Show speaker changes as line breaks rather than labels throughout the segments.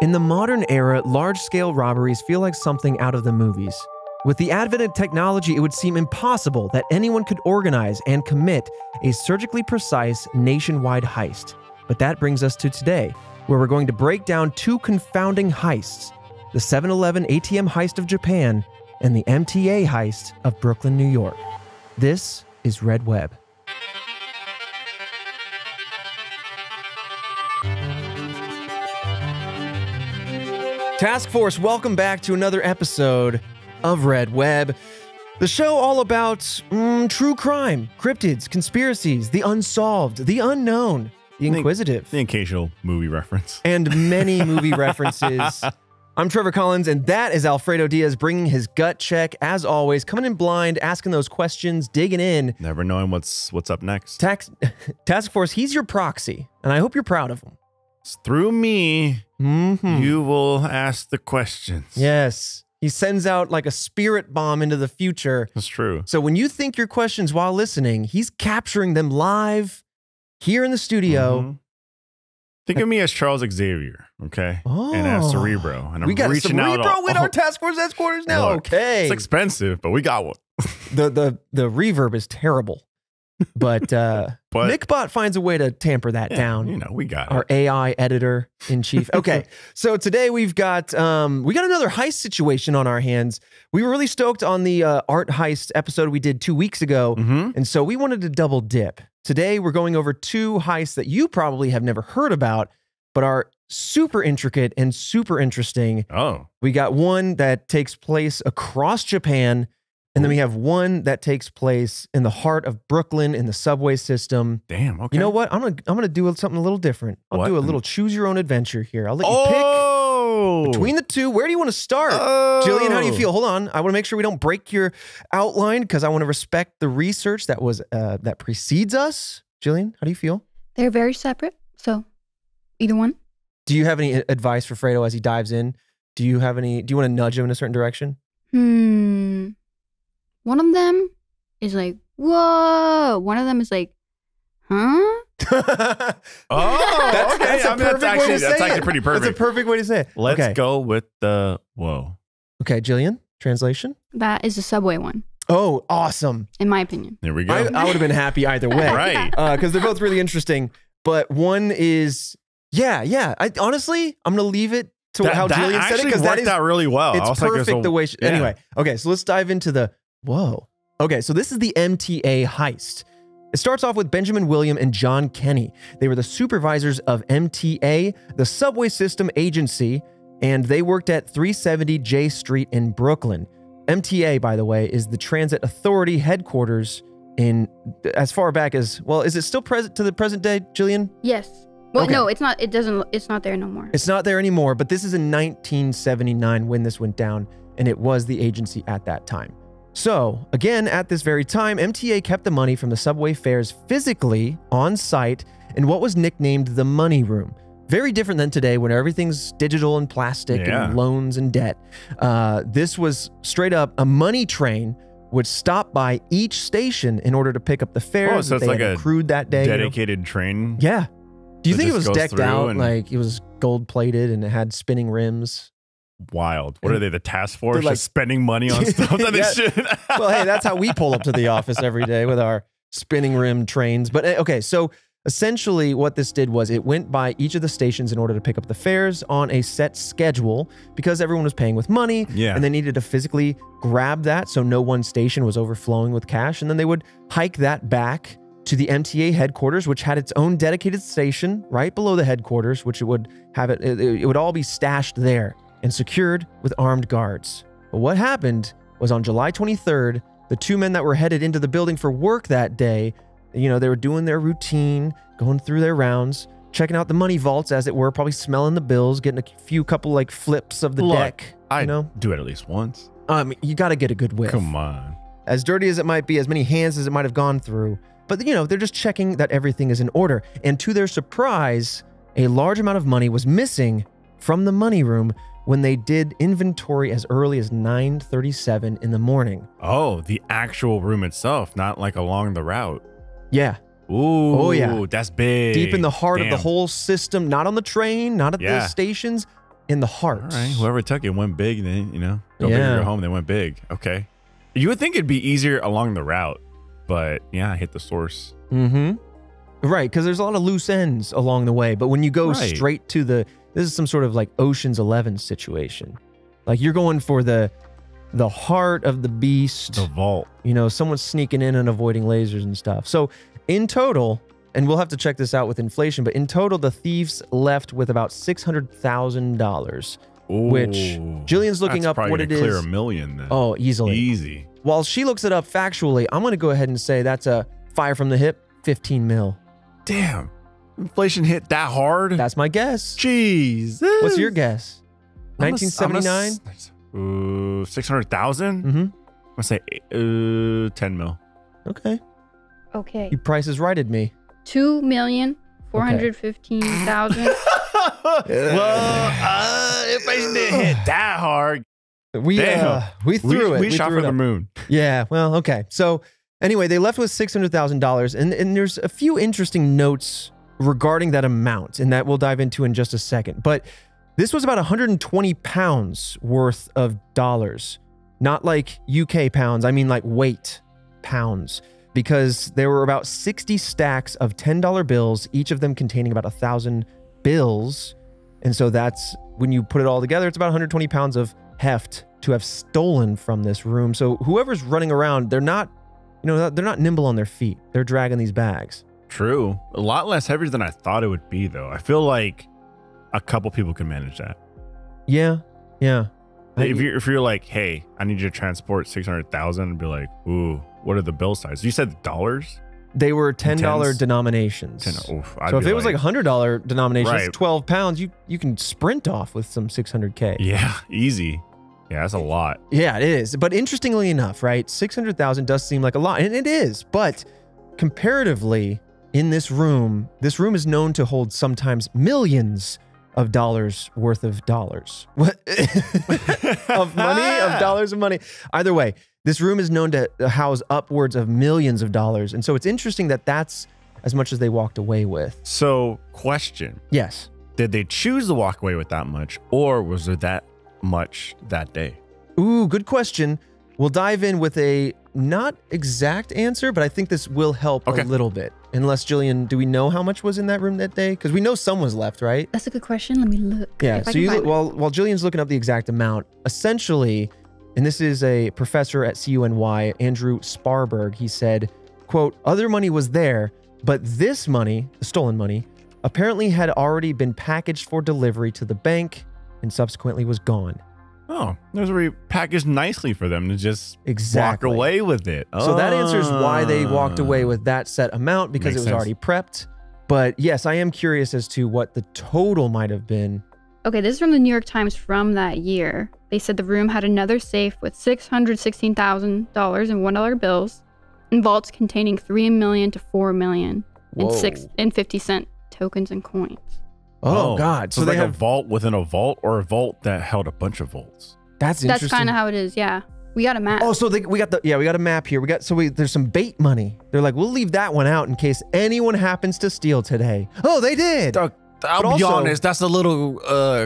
In the modern era, large-scale robberies feel like something out of the movies. With the advent of technology, it would seem impossible that anyone could organize and commit a surgically precise nationwide heist. But that brings us to today, where we're going to break down two confounding heists: the 7-Eleven ATM Heist of Japan and the Mta Heist of Brooklyn, New York. This is Red Web. Task Force, welcome back to another episode of Red Web, the show all about true crime, cryptids, conspiracies, the unsolved, the unknown, the inquisitive.
The occasional movie reference.
And many movie references. I'm Trevor Collins, and that is Alfredo Diaz bringing his gut check, as always, coming in blind, asking those questions, digging in.
Never knowing what's up next.
Task Force, he's your proxy, and I hope you're proud of him.
Through me, you will ask the questions.
Yes. He sends out like a spirit bomb into the future.
That's true.
So when you think your questions while listening, he's capturing them live here in the studio.
Think of me as Charles Xavier, okay?
Oh.
And as Cerebro. And I'm
we got
reaching
a Cerebro
out
with our Task Force headquarters now.
Look,
okay.
It's expensive, but we got one.
The reverb is terrible. But McBot finds a way to tamper that down.
You know, we got
our AI editor in chief. Okay, so today we've got another heist situation on our hands. We were really stoked on the art heist episode we did 2 weeks ago, and so we wanted to double dip. Today we're going over two heists that you probably have never heard about, but are super intricate and super interesting.
Oh,
we got one that takes place across Japan. And then we have one that takes place in the heart of Brooklyn in the subway system.
Damn, okay.
You know what? I'm gonna do something a little different. I'll do a little choose your own adventure here. I'll let you pick between the two. Where do you want to start? Jillian, how do you feel? Hold on. I want to make sure we don't break your outline because I want to respect the research that was that precedes us. Jillian, how do you feel?
They're very separate, so either one.
Do you have any advice for Fredo as he dives in? Do you want to nudge him in a certain direction?
One of them is like, whoa. One of them is like, huh?
That's
actually pretty perfect.
That's a perfect way to say it.
Let's go with the whoa.
Okay, Jillian, translation?
That is the subway one.
Oh, awesome.
In my opinion.
There we go.
I would have been happy either way.
Right.
Because they're both really interesting. But one is, honestly, I'm going to leave it to how Jillian said it. Because that worked
out really well.
It's perfect the way anyway. Okay, so let's dive into the whoa. Okay, so this is the Mta Heist. It starts off with Benjamin William and John Kenny. They were the supervisors of MTA, the subway system agency, and they worked at 370 J Street in Brooklyn. MTA, by the way, is the transit authority headquarters in as far back as, well, is it still present to the present day, Jillian?
Yes. Well, no, it's not. It's not there no more.
It's not there anymore, but this is in 1979 when this went down, and it was the agency at that time. So, again, at this very time, MTA kept the money from the subway fares physically on site in what was nicknamed the money room. Very different than today when everything's digital and plastic and loans and debt. This was straight up a money train would stop by each station in order to pick up the fares that they had accrued that day.
Dedicated train?
Yeah. Do you think it was decked out, like it was gold-plated and it had spinning rims?
Wild. What are they, the task force, just spending money on stuff that they shouldn't?
Well, hey, that's how we pull up to the office every day with our spinning rim trains. But okay, so essentially what this did was it went by each of the stations in order to pick up the fares on a set schedule because everyone was paying with money and they needed to physically grab that so no one station was overflowing with cash. And then they would hike that back to the MTA headquarters, which had its own dedicated station right below the headquarters, which it would have it would all be stashed there and secured with armed guards. But what happened was on July 23rd, the two men that were headed into the building for work that day, you know, they were doing their routine, going through their rounds, checking out the money vaults as it were, probably smelling the bills, getting a couple like flips of the deck.
I do it at least once.
You got to get a good whiff.
Come on.
As dirty as it might be, as many hands as it might have gone through, but you know, they're just checking that everything is in order. And to their surprise, a large amount of money was missing from the money room when they did inventory as early as 9:37 in the morning.
Oh, the actual room itself, not like along the route.
Yeah.
Ooh,
oh yeah,
that's big.
Deep in the heart of the whole system, not on the train, not at the stations, in the heart.
All right, whoever took it went big. Then go big or go home. They went big. Okay, you would think it'd be easier along the route, but yeah, I hit the source.
Mm-hmm. Right, because there's a lot of loose ends along the way. But when you go straight to this is some sort of like Ocean's 11 situation. Like you're going for the heart of the beast.
The vault.
Someone's sneaking in and avoiding lasers and stuff. So in total, and we'll have to check this out with inflation, but in total, the thieves left with about $600,000. Which Jillian's looking up what it is.
Clear $1 million then.
Oh, easily.
Easy.
While she looks it up factually, I'm going to go ahead and say that's a fire from the hip, 15 mil.
Damn. Inflation hit that hard?
That's my guess.
Jeez.
What's your guess? 1979?
600,000?
Mm-hmm.
I'm going to say 10 mil.
Okay.
Okay.
You Price is Righted me.
2,415,000.
Well, inflation didn't hit that hard.
We threw it.
We shot for the moon.
Yeah. Well, okay. So anyway, they left with $600,000, and there's a few interesting notes regarding that amount, and that we'll dive into in just a second. But this was about 120 pounds worth of dollars, not like UK pounds. I mean like weight pounds, because there were about 60 stacks of $10 bills, each of them containing about 1,000 bills. And so that's, when you put it all together, it's about 120 pounds of heft to have stolen from this room. So whoever's running around, they're not nimble on their feet. They're dragging these bags.
True. A lot less heavier than I thought it would be, though. I feel like a couple people can manage that.
Yeah. Yeah.
If you're like, hey, I need you to transport 600,000, and be like, ooh, what are the bill sizes? You said dollars?
They were $10 denominations.
So
if it was like $100 denominations, 12 pounds, you can sprint off with some 600K.
Yeah, easy. Yeah, that's a lot.
Yeah, it is. But interestingly enough, right, 600,000 does seem like a lot, and it is. But comparatively, in this room is known to hold sometimes millions of dollars worth of dollars. What? Of money? Of dollars of money. Either way, this room is known to house upwards of millions of dollars. And so it's interesting that that's as much as they walked away with.
So, question.
Yes.
Did they choose to walk away with that much, or was there that much that day?
Ooh, good question. We'll dive in with a not exact answer, but I think this will help a little bit. Unless, Jillian, do we know how much was in that room that day? Because we know some was left, right?
That's a good question. Let me look.
Yeah, so while Jillian's looking up the exact amount, essentially, and this is a professor at CUNY, Andrew Sparberg, he said, quote, other money was there, but this money, the stolen money, apparently had already been packaged for delivery to the bank and subsequently was gone.
Oh, it was already packaged nicely for them to just walk away with it.
So that answers why they walked away with that set amount, because it was already prepped. But yes, I am curious as to what the total might have been.
Okay, this is from the New York Times from that year. They said the room had another safe with $616,000 in $1 bills and vaults containing $3 million to $4 million and 50-cent tokens and coins.
Oh, God.
So they have a vault within a vault, or a vault that held a bunch of vaults?
That's interesting.
That's kind of how it is, yeah. We got a map.
Oh, so we got a map here. There's some bait money. They're like, we'll leave that one out in case anyone happens to steal today. Oh, they did.
I'll be honest, that's a little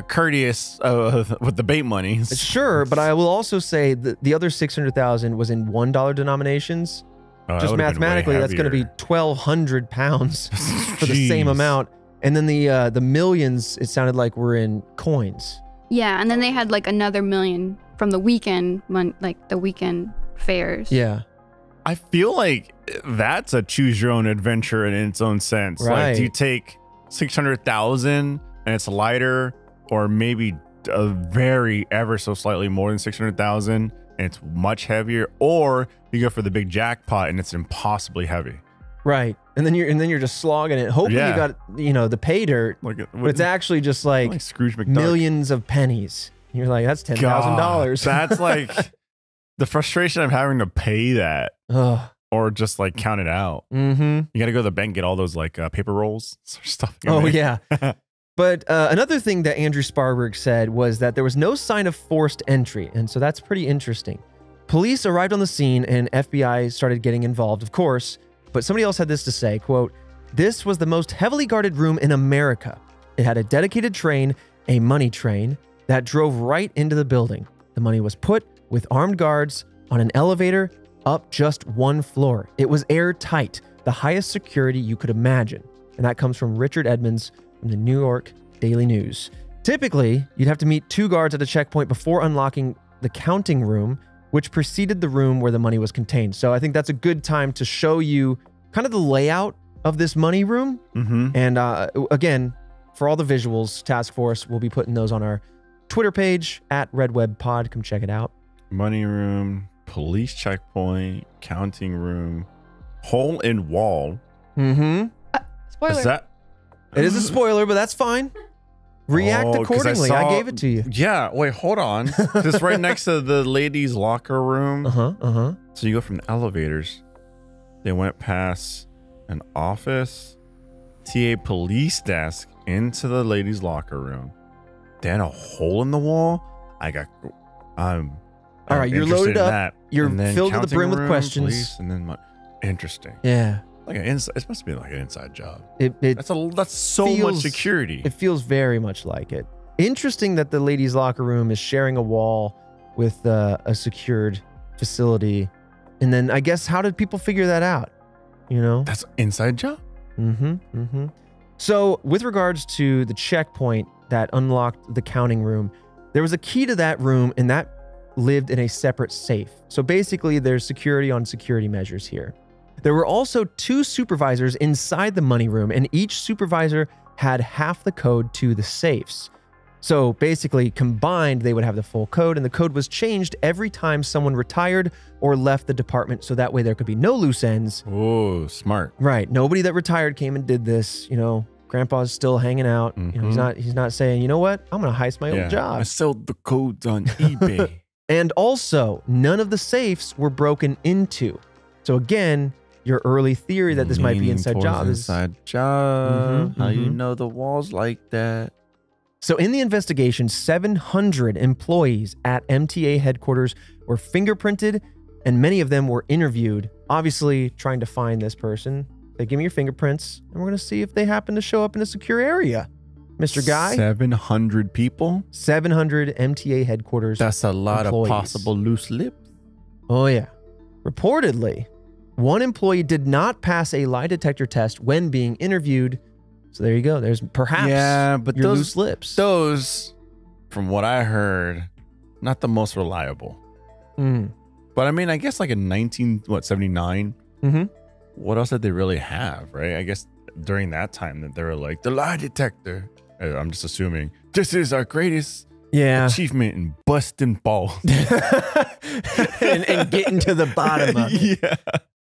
courteous with the bait money.
Sure, but I will also say that the other 600,000 was in $1 denominations. Just mathematically, that's going to be 1,200 pounds for the same amount. And then the millions, it sounded like, were in coins.
Yeah, and then they had like another million from the weekend, like the weekend fairs.
Yeah.
I feel like that's a choose your own adventure in its own sense.
Right.
Like, do you take 600,000 and it's lighter, or maybe a very ever so slightly more than 600,000 and it's much heavier, or you go for the big jackpot and it's impossibly heavy.
Right. And then you're just slogging it, hoping you got, the pay dirt, but it's actually just like
Scrooge McDuck.
Millions of pennies. You're like, that's $10,000.
That's like the frustration of having to pay that.
Ugh.
Or just like count it out.
Mm-hmm.
You got to go to the bank, get all those like paper rolls, stuff.
Oh, yeah. But another thing that Andrew Sparberg said was that there was no sign of forced entry. And so that's pretty interesting. Police arrived on the scene and FBI started getting involved, of course. But somebody else had this to say, quote, this was the most heavily guarded room in America. It had a dedicated train a money train that drove right into the building. The money was put with armed guards on an elevator up just one floor. It was airtight, the highest security you could imagine. And that comes from Richard Edmonds from the New York Daily News. Typically, you'd have to meet 2 guards at a checkpoint before unlocking the counting room, which preceded the room where the money was contained. So I think that's a good time to show you kind of the layout of this money room. And again, for all the visuals, Task Force will be putting those on our Twitter page at RedWebPod. Come check it out.
Money room, police checkpoint, counting room, hole in wall.
Spoiler.
Is that?
It is a spoiler, but that's fine. React accordingly. I gave it to you.
Yeah. Wait, hold on. This right next to the ladies' locker room. So you go from the elevators. They went past an office, TA police desk into the ladies' locker room. Then a hole in the wall. All right, you're loaded up. You're filled to the brim with questions. Police, and then interesting.
Yeah.
Like it must be like an inside job.
That's
so much security.
It feels very much like it. Interesting that the ladies' locker room is sharing a wall with a secured facility. And then I guess, how did people figure that out? You know?
That's an inside job.
So with regards to the checkpoint that unlocked the counting room, there was a key to that room, and that lived in a separate safe. So basically there's security on security measures here. There were also 2 supervisors inside the money room, and each supervisor had half the code to the safes. So basically combined, they would have the full code, and the code was changed every time someone retired or left the department. So that way there could be no loose ends.
Oh, smart.
Right. Nobody that retired came and did this. You know, grandpa's still hanging out. You know, he's not saying, you know what, I'm going to heist my old job.
I sold the codes on eBay.
And also, none of the safes were broken into. So again, your early theory that this might be inside job is
inside job. How you know the walls like that?
So in the investigation, 700 employees at MTA headquarters were fingerprinted, and many of them were interviewed, obviously trying to find this person. They give me your fingerprints, and we're going to see if they happen to show up in a secure area. Mr. Guy?
700 people?
700 MTA headquarters.
That's a lot
employees.
of possible loose lips.
Oh, yeah. Reportedly, one employee did not pass a lie detector test when being interviewed. So there you go. There's perhaps your loose lips.
Those, from what I heard, not the most reliable. But I mean, I guess like in 79? What else did they really have, right? I guess during that time that they were like, the lie detector. I'm just assuming this is our greatest achievement in busting balls.
and getting to the bottom of it.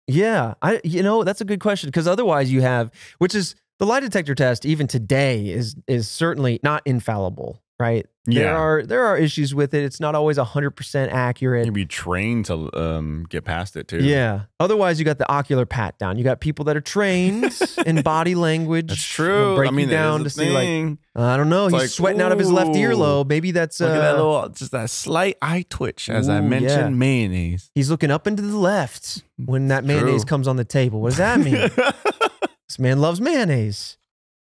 Yeah. You know, that's a good question, because otherwise you have, which is the lie detector test even today is certainly not infallible, right?
Yeah.
There are issues with it. It's not always 100% accurate.
You'd be trained to get past it too.
Yeah. Otherwise, you got the ocular pat down. You got people that are trained in body language.
That's true.
Break you down to see, like, I don't know. He's like, sweating out of his left earlobe. Maybe that's
look at that little, just that slight eye twitch as I mentioned mayonnaise.
He's looking up and to the left when that mayonnaise comes on the table. What does that mean? This man loves mayonnaise.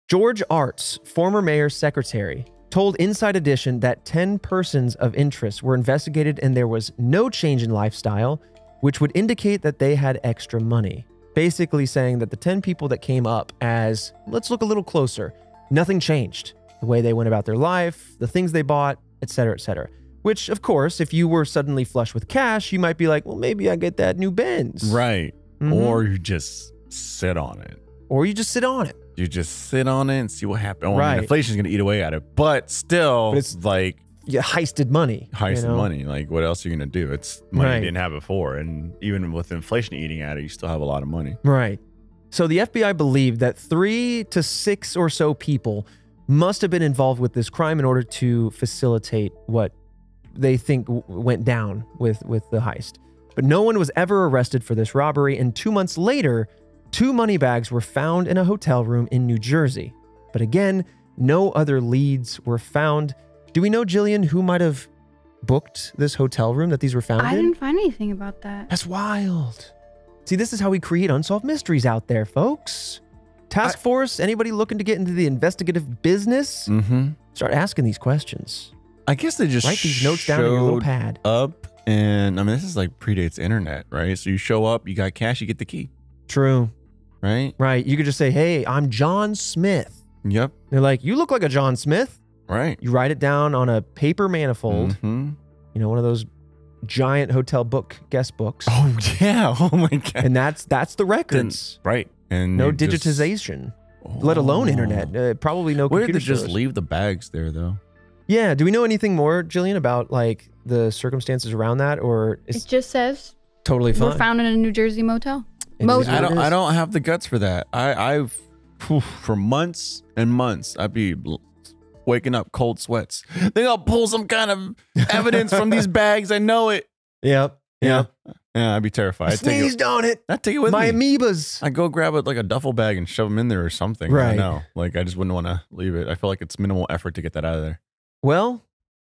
George Arts, former mayor's secretary, told Inside Edition that 10 persons of interest were investigated and there was no change in lifestyle, which would indicate that they had extra money. Basically saying that the 10 people that came up as, let's look a little closer, nothing changed. The way they went about their life, the things they bought, etc., etc. Which, of course, if you were suddenly flush with cash, you might be like, well, maybe I get that new Benz.
Right. Or you just sit on it.
Or you just sit on it.
You just sit on it and see what happens.
Right.
I mean, inflation's going to eat away at it. But still,
it's
like...
You heisted money.
Money. Like, what else are you going to do? It's money you didn't have before. And even with inflation eating at it, you still have a lot of money.
Right. So the FBI believed that 3 to 6 or so people must have been involved with this crime in order to facilitate what they think went down with the heist. But no one was ever arrested for this robbery. And 2 months later, 2 money bags were found in a hotel room in New Jersey. But again, no other leads were found. Do we know, Jillian, who might have booked this hotel room that these were found in?
I didn't find anything about that.
That's wild. See, this is how we create unsolved mysteries out there, folks. Task force, anybody looking to get into the investigative business?
Mm-hmm.
Start asking these questions.
I guess they just
Write these notes down in your little pad.
Up, and I mean, this is like predates internet, right? So you show up, you got cash, you get the key.
True.
Right?
Right. You could just say, hey, I'm John Smith.
Yep.
They're like, you look like a John Smith.
Right.
You write it down on a paper manifold.
Mm-hmm.
You know, one of those giant hotel book guest books.
Oh, yeah. Oh, my God.
And that's the records.
Then, right. And
no digitization, let alone internet. Probably no computer
Where did they just
stores.
leave the bags there, though?
Yeah. Do we know anything more, Jillian, about like the circumstances around that, or is
It just says
totally fine?
we're found in a New Jersey motel.
It is
Motel.
what it is.
I don't have the guts for that. I've for months and months, I'd be waking up cold sweats. Think I'll pull some kind of evidence from these bags. I know it.
Yep.
Yeah. Yeah, I'd be terrified.
I sneezed on it.
I'd take it with
My
me.
amoebas.
I'd go grab it like a duffel bag and shove them in there or something.
Right.
I know. Like, I just wouldn't want to leave it. I feel like it's minimal effort to get that out of there.
Well,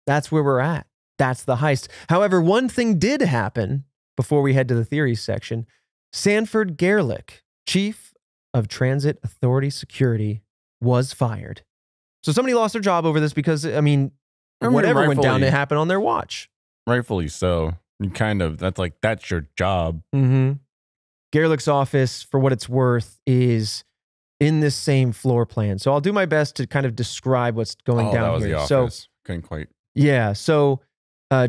that's where we're at. That's the heist. However, one thing did happen before we head to the theories section. Sanford Gerlich, chief of Transit Authority Security, was fired. So somebody lost their job over this because, I mean, whatever went down, it happened on their watch.
Rightfully so. You kind of, that's your job.
Mm-hmm. Gerlich's office, for what it's worth, is in this same floor plan. So I'll do my best to kind of describe what's going down
that was
here.
the office. Couldn't quite.
Yeah. So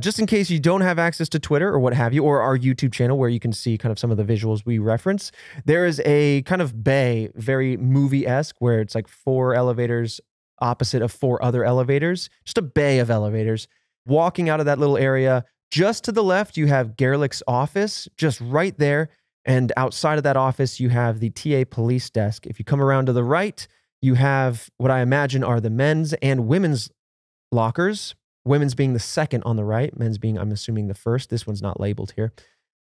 just in case you don't have access to Twitter or what have you, or our YouTube channel where you can see kind of some of the visuals we reference, there is a kind of bay, very movie-esque, where it's like 4 elevators opposite of 4 other elevators, just a bay of elevators. Walking out of that little area, just to the left, you have Gerlich's office, just right there. And outside of that office, you have the TA police desk. If you come around to the right, you have what I imagine are the men's and women's lockers. Women's being the second on the right, men's being, I'm assuming, the first. This one's not labeled here.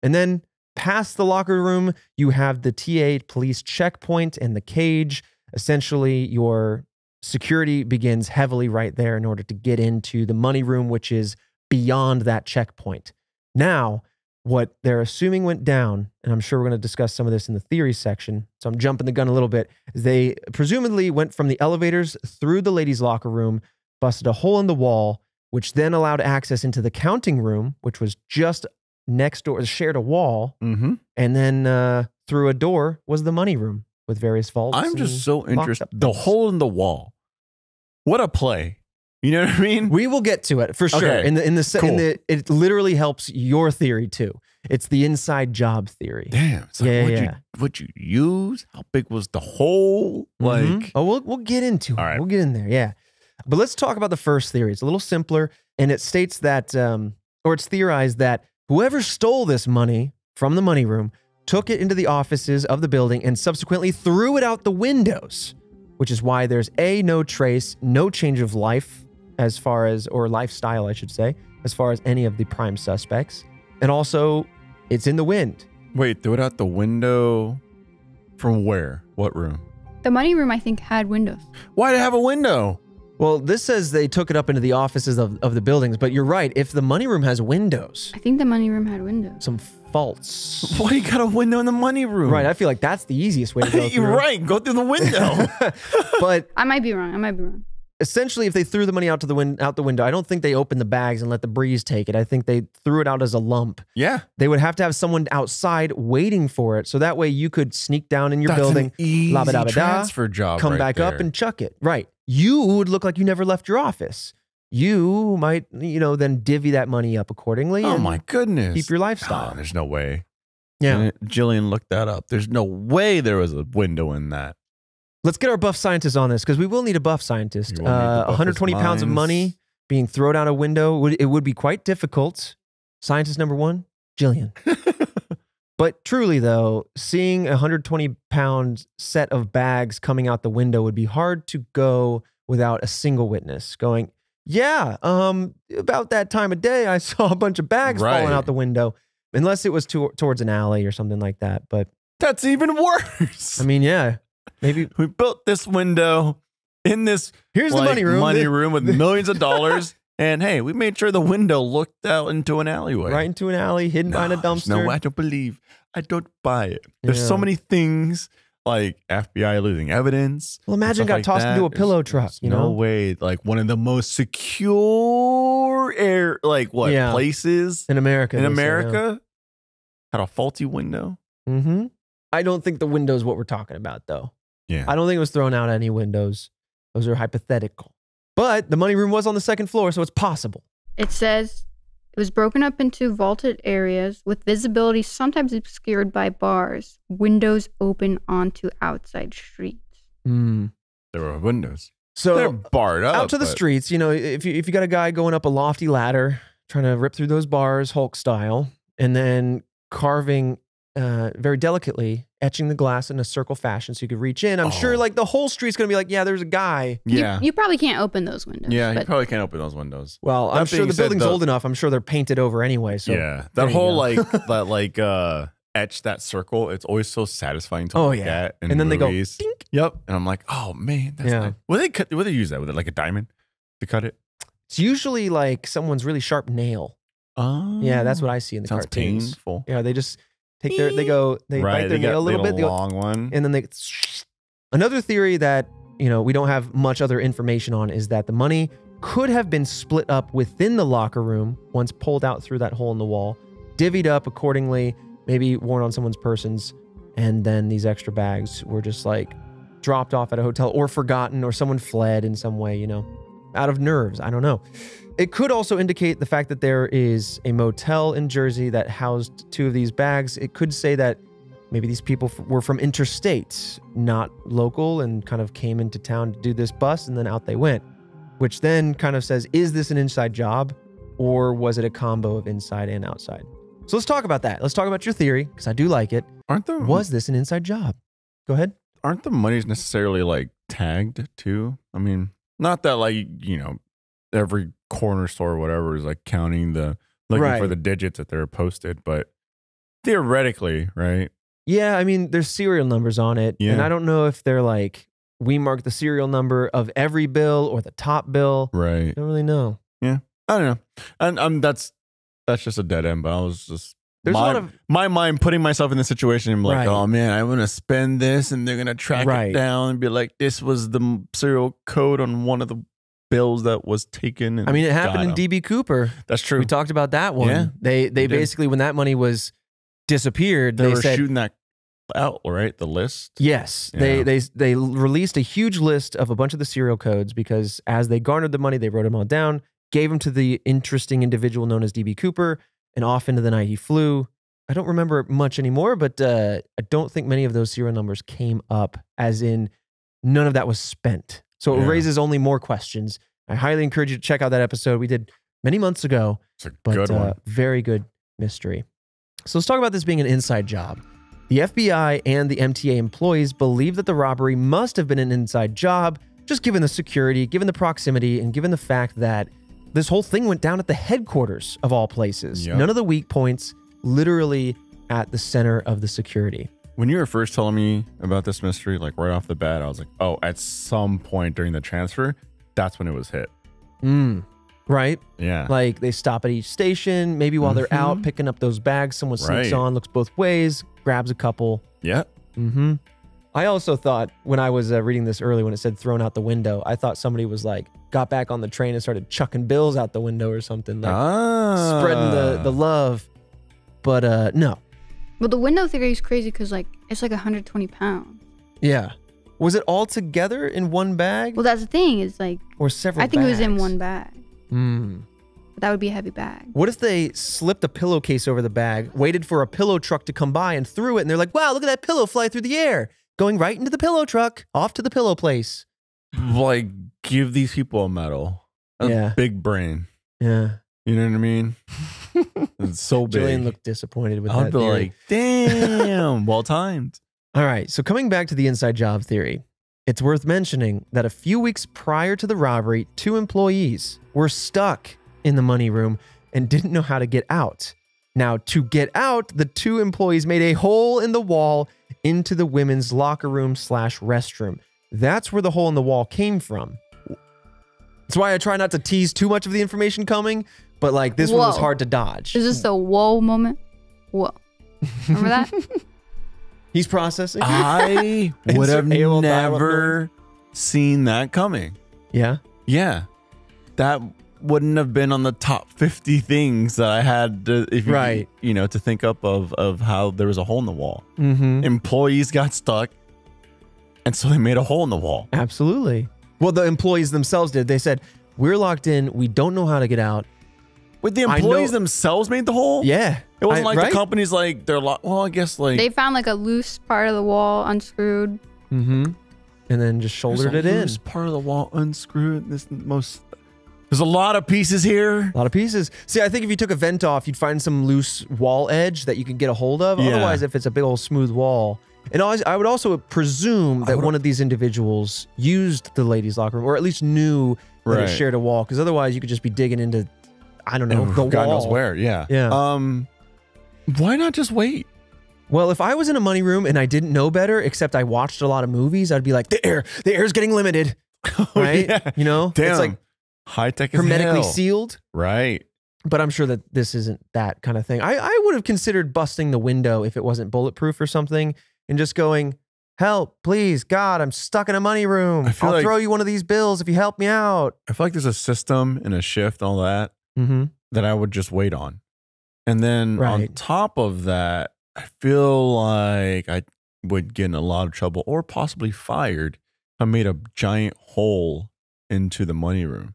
And then past the locker room, you have the TA police checkpoint and the cage. Essentially, your security begins heavily right there in order to get into the money room, which is beyond that checkpoint. Now, what they're assuming went down, and I'm sure we're going to discuss some of this in the theory section, so I'm jumping the gun a little bit, is they presumably went from the elevators through the ladies' locker room, busted a hole in the wall, which then allowed access into the counting room, which was just next door, shared a wall,
Mm-hmm.
and then through a door was the money room with various vaults.
I'm just
and
so interested.
locked up
The
things.
hole in the wall. What a play. You know what I mean?
We will get to it for sure.
Okay. Cool.
It literally helps your theory too. It's the inside job theory.
Damn. It's like,
Yeah,
what'd you use? How big was the hole?
Mhm.
Like,
oh, we'll get into it.
All right.
We'll get in there. Yeah. But let's talk about the first theory. It's a little simpler, and it states that, or it's theorized that whoever stole this money from the money room took it into the offices of the building and subsequently threw it out the windows, which is why there's no trace, no change of life as far as, or lifestyle, I should say, as far as any of the prime suspects. And also, it's in the wind.
wait, threw it out the window from where? What room?
The money room, I think, had windows.
Why did it have a window?
Well, this says they took it up into the offices of the buildings, but you're right. If the money room has windows,
I think the money room had windows.
some faults.
Why you got a window in the money room?
Right, I feel like that's the easiest way to go
You're
through.
right. Go through the window.
But
I might be wrong.
essentially, if they threw the money out the window, I don't think they opened the bags and let the breeze take it. I think they threw it out as a lump.
Yeah.
They would have to have someone outside waiting for it, so that way you could sneak down in your
That's
building,
an easy
la-ba-da-ba-da,
transfer job.
come
right
back up
there.
and chuck it. Right. You would look like you never left your office. You might, then divvy that money up accordingly.
Oh
and
my goodness.
keep your lifestyle.
Oh, there's no way.
Yeah.
And Jillian looked that up. There's no way there was a window in that.
Let's get our buff scientist on this because we will need a buff scientist.
You will need the buffest
120 pounds of
minds.
money being thrown out a window. It would be quite difficult. Scientist number 1, Jillian. But truly, though, seeing a 120-pound set of bags coming out the window would be hard to go without a single witness going, yeah, about that time of day, I saw a bunch of bags falling
Right.
out the window. Unless it was towards an alley or something like that. But
That's even worse.
I mean, yeah, maybe
we built this window in this
here's the money room.
with millions of dollars. And hey, we made sure the window looked out into an alleyway.
Right into an alley, hidden behind a dumpster.
No, I don't believe. I don't buy it. There's so
Yeah.
many things like FBI losing evidence.
Well, imagine got tossed into a pillow truck. You know,
no way. Like one of the most secure places
in America.
Had a faulty window.
Mm-hmm. I don't think the window's what we're talking about, though.
Yeah.
I don't think it was thrown out any windows. Those are hypothetical. But the money room was on the second floor, so it's possible.
It says it was broken up into vaulted areas with visibility sometimes obscured by bars, windows open onto outside streets.
Mm.
There were windows.
So
they're barred up.
Out to the streets, you know, if you got a guy going up a lofty ladder, trying to rip through those bars, Hulk style, and then carving very delicately, etching the glass in a circle fashion so you could reach in. I'm sure like the whole street's going to be like, yeah, there's a guy.
Yeah.
You probably can't open those windows.
Yeah, you probably can't open those windows.
Well, I'm sure the building's old enough. I'm sure they're painted over anyway. So
yeah, that whole etch that circle, it's always so satisfying to look at.
And then
movies.
They go, dink.
Yep. And I'm like, oh man, that's nice. Would they use that? Would it like a diamond to cut it?
It's usually like someone's really sharp nail.
Oh.
Yeah, that's what I see in the
sounds
cartoons.
Painful.
Yeah, they just take they bite their nail a little bit.
Long one.
And then they... Another theory that, you know, we don't have much other information on is that the money could have been split up within the locker room once pulled out through that hole in the wall, divvied up accordingly, maybe worn on someone's persons, and then these extra bags were just like dropped off at a hotel or forgotten, or someone fled in some way, you know, out of nerves. I don't know. It could also indicate the fact that there is a motel in Jersey that housed two of these bags. It could say that maybe these people were from interstate, not local, and kind of came into town to do this bust, and then out they went, which then kind of says, is this an inside job, or was it a combo of inside and outside? So let's talk about that. Let's talk about your theory, because I do like it. Was this an inside job? Go ahead.
Aren't the monies necessarily like tagged too? I mean, not that like, you know, every corner store or whatever is like counting looking for the digits that they're posted, but theoretically, right?
Yeah, I mean, there's serial numbers on it, and I don't know if they're like, we mark the serial number of every bill or the top bill.
Right.
I don't really know.
Yeah, I don't know. And that's just a dead end, but I was just...
There's a lot of...
My mind putting myself in the situation, I'm like, oh man, I'm going to spend this, and they're going to track it down and be like, this was the serial code on one of the bills that was taken. And
I mean, it happened in DB Cooper.
That's true.
We talked about that one.
Yeah,
they basically, when that money was disappeared,
they
were
said, shooting that out, right? The list.
Yes, they released a huge list of a bunch of the serial codes, because as they garnered the money, they wrote them all down, gave them to the interesting individual known as DB Cooper, and off into the night he flew. I don't remember much anymore, but I don't think many of those serial numbers came up, as in none of that was spent. So it raises only more questions. I highly encourage you to check out that episode we did many months ago.
It's a good one.
Very good mystery. So let's talk about this being an inside job. The FBI and the MTA employees believe that the robbery must have been an inside job, just given the security, given the proximity, and given the fact that this whole thing went down at the headquarters of all places. None of the weak points, literally at the center of the security.
When you were first telling me about this mystery, like right off the bat, I was like, oh, at some point during the transfer, that's when it was hit.
Right?
Yeah.
Like they stop at each station, maybe while they're out picking up those bags, someone sneaks on, looks both ways, grabs a couple.
Yeah.
I also thought when I was reading this early, when it said thrown out the window, I thought somebody was like, got back on the train and started chucking bills out the window or something, like spreading the love. But no.
Well, the window theory is crazy because like it's like 120 pounds.
Yeah. Was it all together in one bag?
Well, that's the thing. Is like,
or several.
I think
bags?
It was in one bag. But that would be a heavy bag.
What if they slipped a pillowcase over the bag, waited for a pillow truck to come by and threw it, and they're like, wow, look at that pillow fly through the air, going right into the pillow truck, off to the pillow place.
Like, give these people a medal. A big brain.
Yeah.
You know what I mean? It's so big.
Jillian looked disappointed with that.
I'd be like, damn, well timed.
All right, so coming back to the inside job theory, it's worth mentioning that a few weeks prior to the robbery, 2 employees were stuck in the money room and didn't know how to get out. Now, to get out, the 2 employees made a hole in the wall into the women's locker room / restroom. That's where the hole in the wall came from. That's why I try not to tease too much of the information coming, but like this one was hard to dodge.
Is this a whoa moment? Whoa. Remember that?
He's processing.
I would have never seen that coming.
Yeah.
Yeah. That wouldn't have been on the top 50 things that I had to, to think up of how there was a hole in the wall. Employees got stuck, and so they made a hole in the wall.
Absolutely. Well, the employees themselves did. They said, we're locked in. We don't know how to get out.
Wait, the employees themselves made the hole?
Yeah.
It wasn't the company's like, they're like, well, I guess like.
They found like a loose part of the wall unscrewed.
And then just shouldered it in.
Loose part of the wall unscrewed. There's a lot of pieces here.
A lot of pieces. See, I think if you took a vent off, you'd find some loose wall edge that you could get a hold of. Yeah. Otherwise, if it's a big old smooth wall. And I would also presume that one of these individuals used the ladies' locker room, or at least knew that it shared a wall, because otherwise you could just be digging into, I don't know, the wall.
God knows where, yeah. Why not just wait?
Well, if I was in a money room and I didn't know better, except I watched a lot of movies, I'd be like, the air's getting limited, right?
Yeah.
You know?
Damn.
It's like
high tech as
hermetically
hell.
sealed.
Right.
But I'm sure that this isn't that kind of thing. I would have considered busting the window if it wasn't bulletproof or something and just going, help, please, God, I'm stuck in a money room. I'll throw you one of these bills if you help me out.
I feel like there's a system and a shift and all that that I would just wait on. And then on top of that, I feel like I would get in a lot of trouble or possibly fired if I made a giant hole into the money room.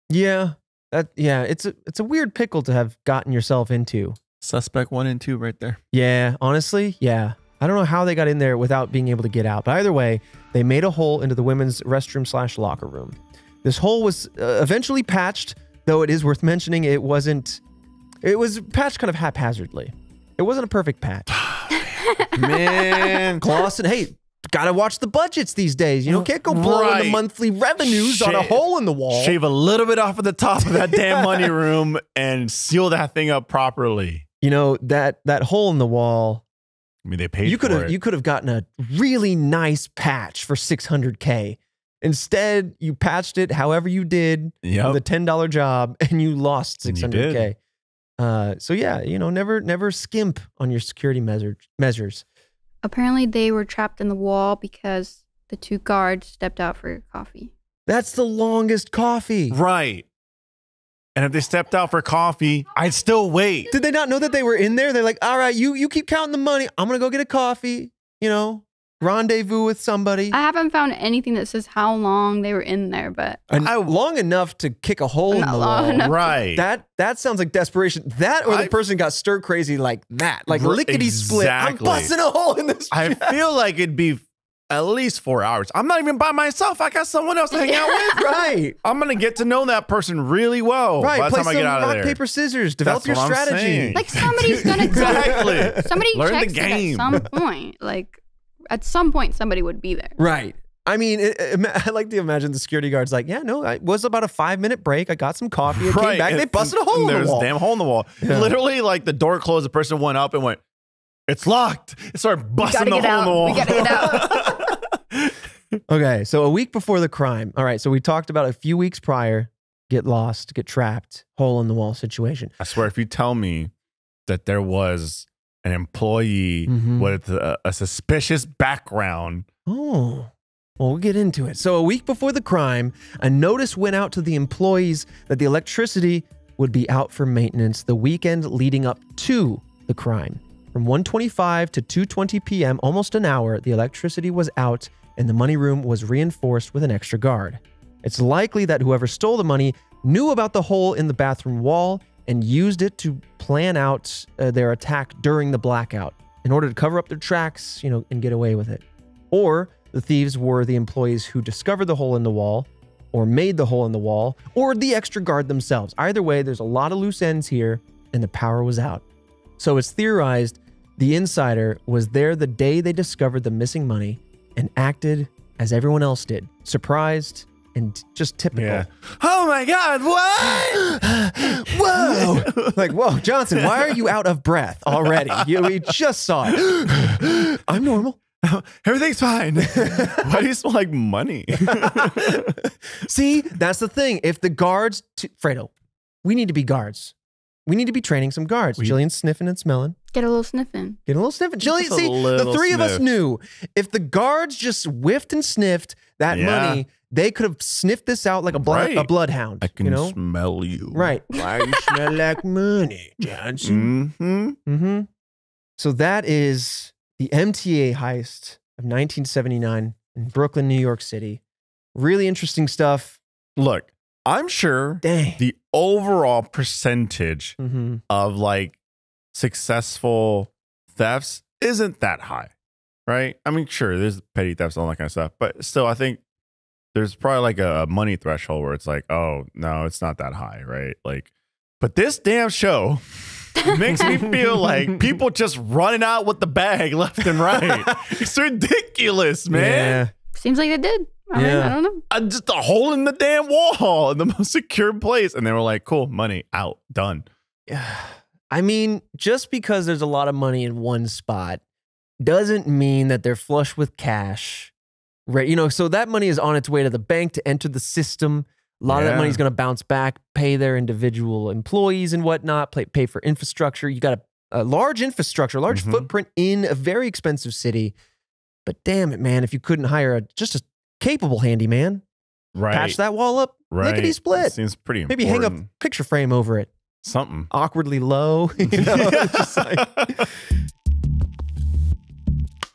Yeah. It's a weird pickle to have gotten yourself into.
Suspect 1 and 2 right there.
Yeah, honestly, yeah. I don't know how they got in there without being able to get out. But either way, they made a hole into the women's restroom / locker room. This hole was eventually patched, though it is worth mentioning it was patched kind of haphazardly. It wasn't a perfect patch.
Man.
Clausen, hey, gotta watch the budgets these days. You know, can't go blowing the monthly revenues on a hole in the wall.
Shave a little bit off of the top of that damn money room and seal that thing up properly.
You know, that hole in the wall.
I mean, they paid for it.
You could have gotten a really nice patch for $600K. Instead, you patched it however you did with a $10 job, and you lost $600K. So yeah, you know, never skimp on your security measures.
Apparently, they were trapped in the wall because the 2 guards stepped out for coffee. That's
the longest coffee.
Right. And if they stepped out for coffee, I'd still wait.
Did they not know that they were in there? They're like, all right, you keep counting the money. I'm going to go get a coffee, you know, rendezvous with somebody.
I haven't found anything that says how long they were in there, but...
long enough to kick a hole in the wall.
Right.
That sounds like desperation. That or the person got stir crazy like that. Like lickety split. I'm busting a hole in this.
I feel like it'd be at least 4 hours. I'm not even by myself. I got someone else to hang out with.
Right.
I'm going to get to know that person really well by the time I get out of there.
Rock, paper, scissors. Develop your strategy.
Like somebody's going to...
Exactly.
Somebody
Learn
checks
the game.
it at some point. Like... At some point, somebody would be there.
Right. I mean, I like to imagine the security guard's like, yeah, no, it was about a 5-minute break. I got some coffee. I came back. They busted a hole in the wall.
There's a damn hole in the wall. Yeah. Literally, like the door closed. The person went up and went, it's locked. It started busting the hole in the wall.
We got to get out.
Okay. So a week before the crime. All right. So we talked about a few weeks prior, get lost, get trapped, hole in the wall situation.
I swear, if you tell me that there was an employee with a suspicious background.
Oh, well, we'll get into it. So a week before the crime, a notice went out to the employees that the electricity would be out for maintenance the weekend leading up to the crime. From 1:25 to 2:20 p.m., almost an hour, the electricity was out and the money room was reinforced with an extra guard. It's likely that whoever stole the money knew about the hole in the bathroom wall and used it to plan out their attack during the blackout in order to cover up their tracks, you know, and get away with it. Or the thieves were the employees who discovered the hole in the wall or made the hole in the wall or the extra guard themselves. Either way, there's a lot of loose ends here and the power was out. So it's theorized the insider was there the day they discovered the missing money and acted as everyone else did, surprised and just typical. Yeah.
Oh my God, what?
Whoa. Like, whoa, Johnson, why are you out of breath already? We just saw it. I'm normal.
Everything's fine. Why do you smell like money?
See, that's the thing. If the guards, Fredo, we need to be guards. We need to be training some guards. Jillian's sniffing and smelling.
Get a little sniffing.
Get a little sniffing. Jilly,
Just a
see, the
little
three of us
sniff.
knew if the guards just whiffed and sniffed that money, they could have sniffed this out like a bloodhound.
I can
you know?
smell you.
Right. Why you smell like money, Johnson?
Mm-hmm.
So that is the MTA heist of 1979 in Brooklyn, New York City. Really interesting stuff.
Look, I'm sure
Dang.
the overall percentage of like successful thefts isn't that high, right? I mean, sure, there's petty thefts and all that kind of stuff, but still, I think there's probably like a money threshold where it's like, oh, no, it's not that high, right? Like, but this damn show makes me feel like people just running out with the bag left and right. It's ridiculous, man.
Seems like they did. I mean, I don't know.
Just a hole in the damn wall in the most secure place. And they were like, cool, money out, done.
Yeah. I mean, just because there's a lot of money in one spot doesn't mean that they're flush with cash, right? You know, so that money is on its way to the bank to enter the system. A lot of that money is going to bounce back, pay their individual employees and whatnot, pay for infrastructure. You got a large infrastructure, large footprint in a very expensive city. But damn it, man, if you couldn't hire just a capable handyman, patch that wall up, lickety split.
Seems pretty important.
Maybe hang a picture frame over it.
Something.
Awkwardly low. You know? Just like...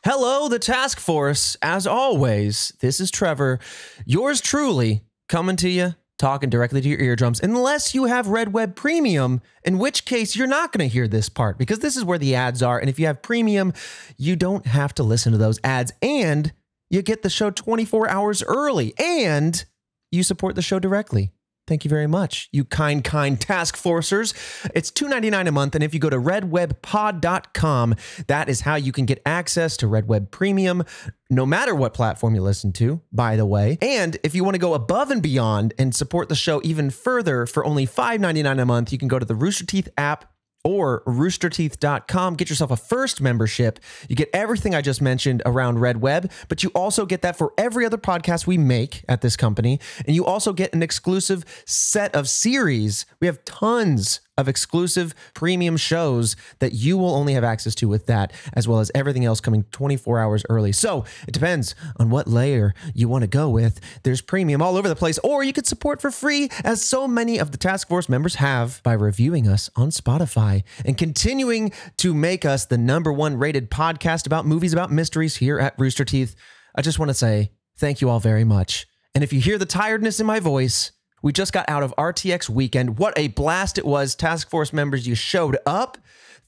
Hello, the task force. As always, this is Trevor, yours truly, coming to you, talking directly to your eardrums, unless you have Red Web Premium, in which case you're not going to hear this part because this is where the ads are. And if you have Premium, you don't have to listen to those ads and you get the show 24 hours early and you support the show directly. Thank you very much, you kind task forcers. It's $2.99 a month, and if you go to redwebpod.com, that is how you can get access to Red Web Premium, no matter what platform you listen to, by the way. And if you want to go above and beyond and support the show even further for only $5.99 a month, you can go to the Rooster Teeth app or roosterteeth.com. Get yourself a first membership. You get everything I just mentioned around Red Web, but you also get that for every other podcast we make at this company. And you also get an exclusive set of series. We have tons of exclusive premium shows that you will only have access to with that, as well as everything else coming 24 hours early. So it depends on what layer you want to go with. There's premium all over the place, or you could support for free, as so many of the task force members have, by reviewing us on Spotify and continuing to make us the #1 rated podcast about movies, about mysteries here at Rooster Teeth. I just want to say thank you all very much. And if you hear the tiredness in my voice, we just got out of RTX weekend. What a blast it was. Task force members, you showed up.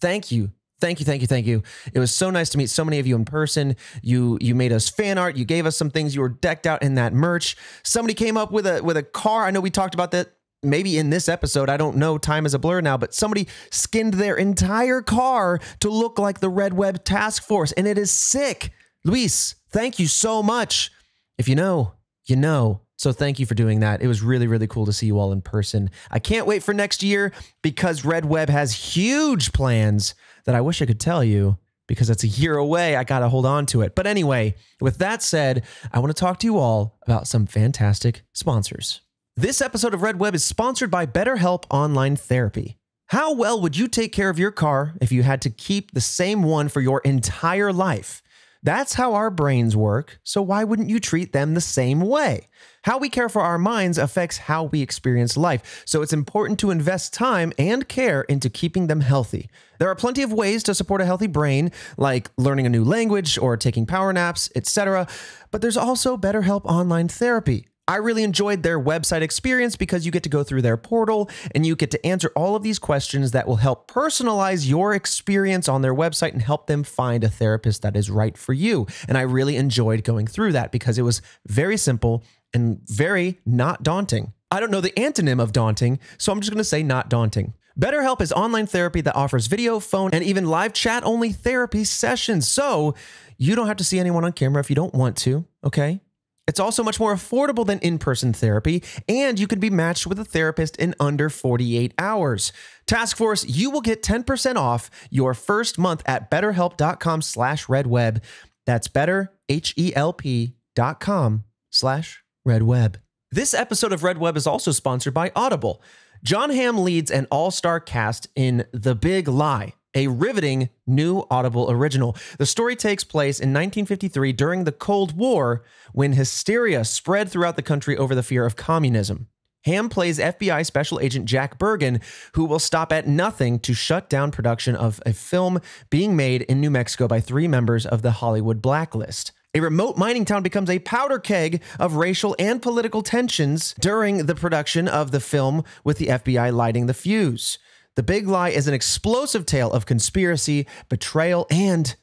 Thank you. Thank you. It was so nice to meet so many of you in person. You made us fan art. You gave us some things. You were decked out in that merch. Somebody came up with a car. I know we talked about that maybe in this episode. I don't know. Time is a blur now, but somebody skinned their entire car to look like the Red Web Task Force, and it is sick. Luis, thank you so much. If you know, you know. So thank you for doing that. It was really, really cool to see you all in person. I can't wait for next year because Red Web has huge plans that I wish I could tell you because it's a year away. I got to hold on to it. But anyway, with that said, I want to talk to you all about some fantastic sponsors. This episode of Red Web is sponsored by BetterHelp Online Therapy. How well would you take care of your car if you had to keep the same one for your entire life? That's how our brains work, so why wouldn't you treat them the same way? How we care for our minds affects how we experience life, so it's important to invest time and care into keeping them healthy. There are plenty of ways to support a healthy brain, like learning a new language or taking power naps, etc. But there's also BetterHelp Online Therapy. I really enjoyed their website experience because you get to go through their portal and you get to answer all of these questions that will help personalize your experience on their website and help them find a therapist that is right for you. And I really enjoyed going through that because it was very simple and very not daunting. I don't know the antonym of daunting, so I'm just going to say not daunting. BetterHelp is online therapy that offers video, phone, and even live chat-only therapy sessions, so you don't have to see anyone on camera if you don't want to, okay? It's also much more affordable than in-person therapy, and you can be matched with a therapist in under 48 hours. Task Force, you will get 10% off your first month at betterhelp.com/redweb. That's betterhelp.com/redweb. This episode of Red Web is also sponsored by Audible. John Hamm leads an all-star cast in The Big Lie. a riveting new Audible original. The story takes place in 1953 during the Cold War, when hysteria spread throughout the country over the fear of communism. Ham plays FBI Special Agent Jack Bergen, who will stop at nothing to shut down production of a film being made in New Mexico by 3 members of the Hollywood Blacklist. A remote mining town becomes a powder keg of racial and political tensions during the production of the film, with the FBI lighting the fuse. The Big Lie is an explosive tale of conspiracy, betrayal, and,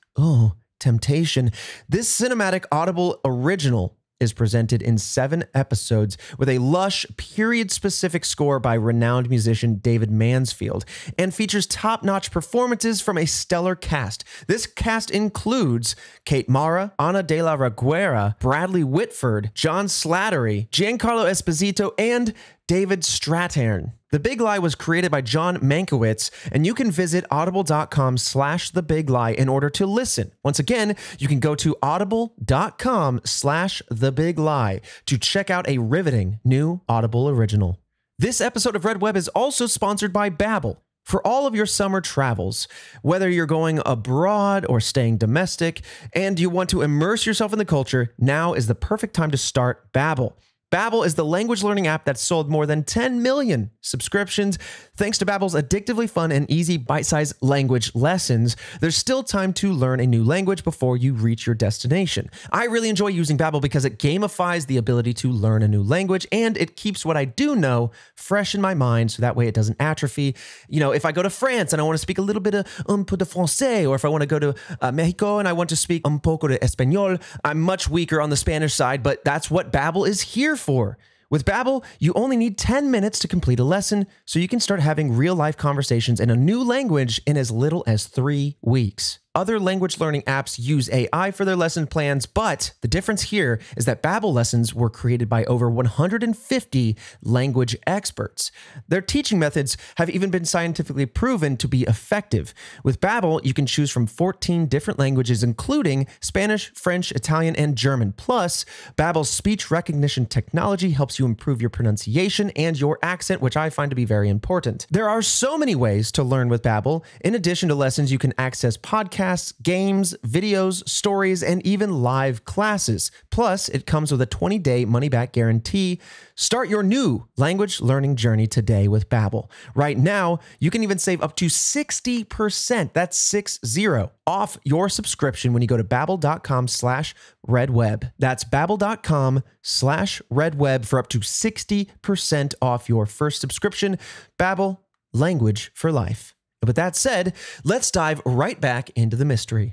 temptation. This cinematic Audible original is presented in 7 episodes with a lush, period-specific score by renowned musician David Mansfield, and features top-notch performances from a stellar cast. This cast includes Kate Mara, Ana de la Reguera, Bradley Whitford, John Slattery, Giancarlo Esposito, and David Strathairn. The Big Lie was created by John Mankiewicz, and you can visit audible.com/thebiglie in order to listen. Once again, you can go to audible.com/thebiglie to check out a riveting new Audible original. This episode of Red Web is also sponsored by Babbel. For all of your summer travels, whether you're going abroad or staying domestic, and you want to immerse yourself in the culture, now is the perfect time to start Babbel. Babbel is the language learning app that's sold more than 10 million subscriptions. Thanks to Babbel's addictively fun and easy bite-sized language lessons, there's still time to learn a new language before you reach your destination. I really enjoy using Babbel because it gamifies the ability to learn a new language, and it keeps what I do know fresh in my mind, so that way it doesn't atrophy. You know, if I go to France and I want to speak a little bit of un peu de français, or if I want to go to Mexico and I want to speak un poco de español, I'm much weaker on the Spanish side, but that's what Babbel is here for. With Babbel, you only need 10 minutes to complete a lesson, so you can start having real-life conversations in a new language in as little as 3 weeks. Other language learning apps use AI for their lesson plans, but the difference here is that Babbel lessons were created by over 150 language experts. Their teaching methods have even been scientifically proven to be effective. With Babbel, you can choose from 14 different languages, including Spanish, French, Italian, and German. Plus, Babbel's speech recognition technology helps you improve your pronunciation and your accent, which I find to be very important. There are so many ways to learn with Babbel. In addition to lessons, you can access podcasts, games, videos, stories, and even live classes. Plus, it comes with a 20-day money-back guarantee. Start your new language learning journey today with Babbel. Right now, you can even save up to 60%, that's 60, off your subscription when you go to babbel.com/redweb. That's babbel.com/redweb for up to 60% off your first subscription. Babbel, language for life. With that said, let's dive right back into the mystery.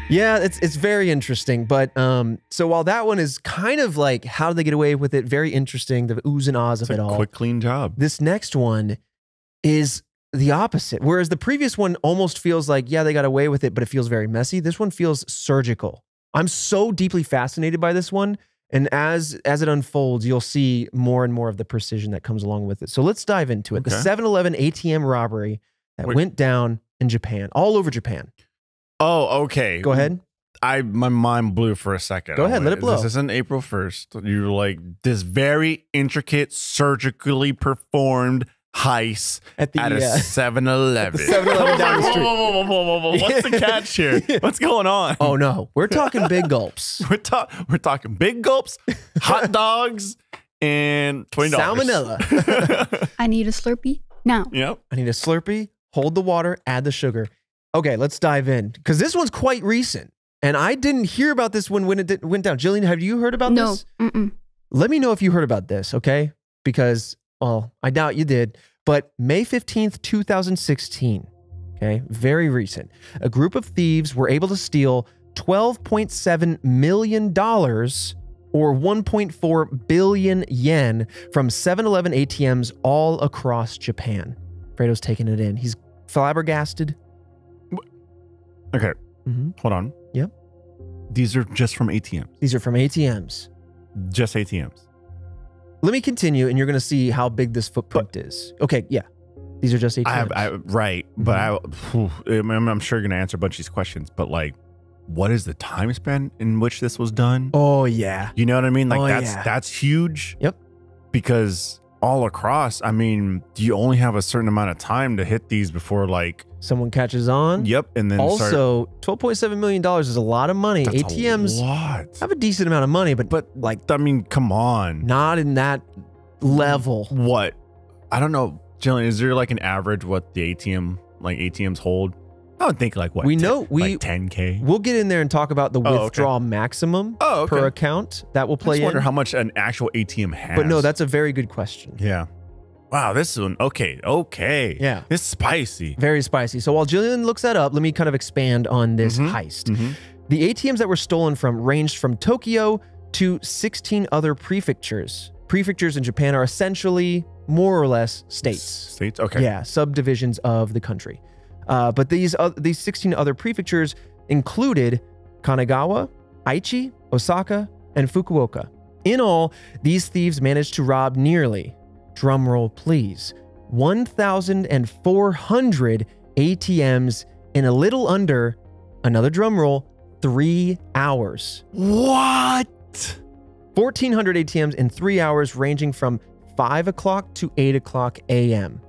Yeah, it's very interesting. But so while that one is kind of like, how did they get away with it? Very interesting, the oohs and ahs of it all.
Quick, clean job.
This next one is the opposite. Whereas the previous one almost feels like, yeah, they got away with it, but it feels very messy. This one feels surgical. I'm so deeply fascinated by this one. And as it unfolds, you'll see more and more of the precision that comes along with it. So let's dive into it.
Okay.
The 7-Eleven ATM robbery that went down in Japan, all over Japan.
Oh, okay.
Go ahead.
My mind blew for a second.
Go ahead, let it blow.
This isn't April 1st. You're like, this very intricate, surgically performed heist at a 7-Eleven.
7-Eleven down the street.
Whoa. What's the catch here? What's going on?
Oh no, we're talking big gulps.
We're talking big gulps, hot dogs, and $20.
Salmonella.
I need a Slurpee now.
Yep.
I need a Slurpee, hold the water, add the sugar. Okay, let's dive in, because this one's quite recent. And I didn't hear about this one when it went down. Jillian, have you heard about this?
No.
Let me know if you heard about this, okay? Because, well, I doubt you did. But May 15th, 2016, okay, very recent, a group of thieves were able to steal $12.7 million or 1.4 billion yen from 7-Eleven ATMs all across Japan. Fredo's taking it in. He's flabbergasted.
Okay. Hold on.
Yep.
These are just from ATMs.
These are from ATMs.
Just ATMs.
Let me continue, and you're going to see how big this footprint is. Okay, yeah. These are just ATMs.
Right. But I'm sure you're going to answer a bunch of these questions, but like, what is the time span in which this was done?
Oh, yeah.
You know what I mean? Like, that's huge.
Yep.
Because all across, I mean, do you only have a certain amount of time to hit these before like
someone catches on?
Yep. And then
also $12.7 million is a lot of money.
That's
ATMs
a lot.
have a decent amount of money, but like,
I mean, come on.
not in that level.
What? I don't know. Jillian, is there like an average what the ATMs hold? I would think like what?
We know
like 10K.
We'll get in there and talk about the
Oh,
withdrawal maximum per account. That will play
I just wonder
in.
how much an actual ATM has.
But no, that's a very good question.
Yeah. Wow, this one. Okay.
Yeah.
It's spicy.
Very spicy. So while Jillian looks that up, let me kind of expand on this heist. The ATMs that were stolen from ranged from Tokyo to 16 other prefectures. Prefectures in Japan are essentially more or less states.
States? Okay.
Yeah, subdivisions of the country. But these 16 other prefectures included Kanagawa, Aichi, Osaka, and Fukuoka. In all, these thieves managed to rob nearly, drumroll please, 1,400 ATMs in a little under, another drumroll, 3 hours.
What?
1,400 ATMs in 3 hours, ranging from 5 o'clock to 8 o'clock a.m.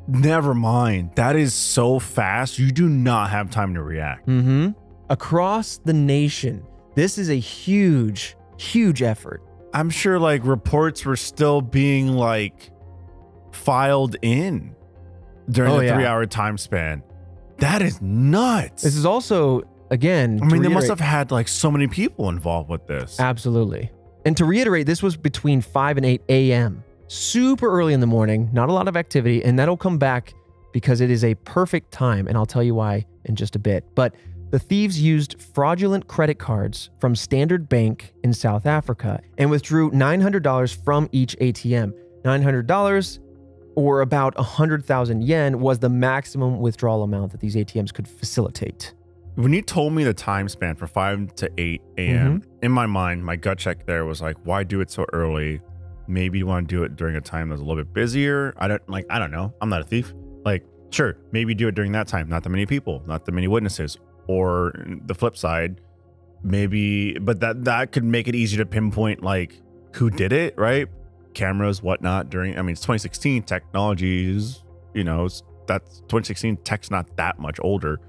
Never mind. That is so fast. You do not have time to react.
Across the nation, this is a huge, huge effort.
I'm sure like reports were still being like filed in during the 3 hour time span. That is nuts.
This is also, again,
I mean, they must have had like so many people involved with this.
Absolutely. And to reiterate, this was between 5 and 8 a.m. Super early in the morning, not a lot of activity, and that'll come back because it is a perfect time, and I'll tell you why in just a bit. But the thieves used fraudulent credit cards from Standard Bank in South Africa and withdrew $900 from each ATM. $900, or about 100,000 yen, was the maximum withdrawal amount that these ATMs could facilitate.
When you told me the time span from 5 to 8 a.m., in my mind, my gut check there was like, why do it so early? Maybe you want to do it during a time that's a little bit busier. I don't know. I'm not a thief. Like, sure, maybe do it during that time. Not that many people, not that many witnesses. Or the flip side, maybe, but that could make it easier to pinpoint like who did it, right? Cameras, whatnot. During, I mean, it's 2016. Technology is, that's 2016. Tech's not that much older,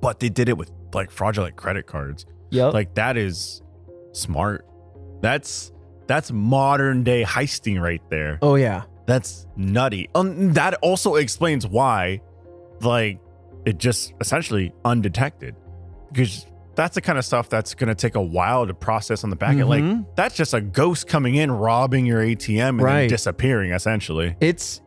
but they did it with like fraudulent credit cards.
Yep.
Like that is smart. That's modern day heisting right there.
Oh yeah.
That's nutty. That also explains why, like, it just essentially undetected, because that's the kind of stuff that's going to take a while to process on the back end. Like, that's just a ghost coming in, robbing your ATM and then disappearing, essentially.
It's,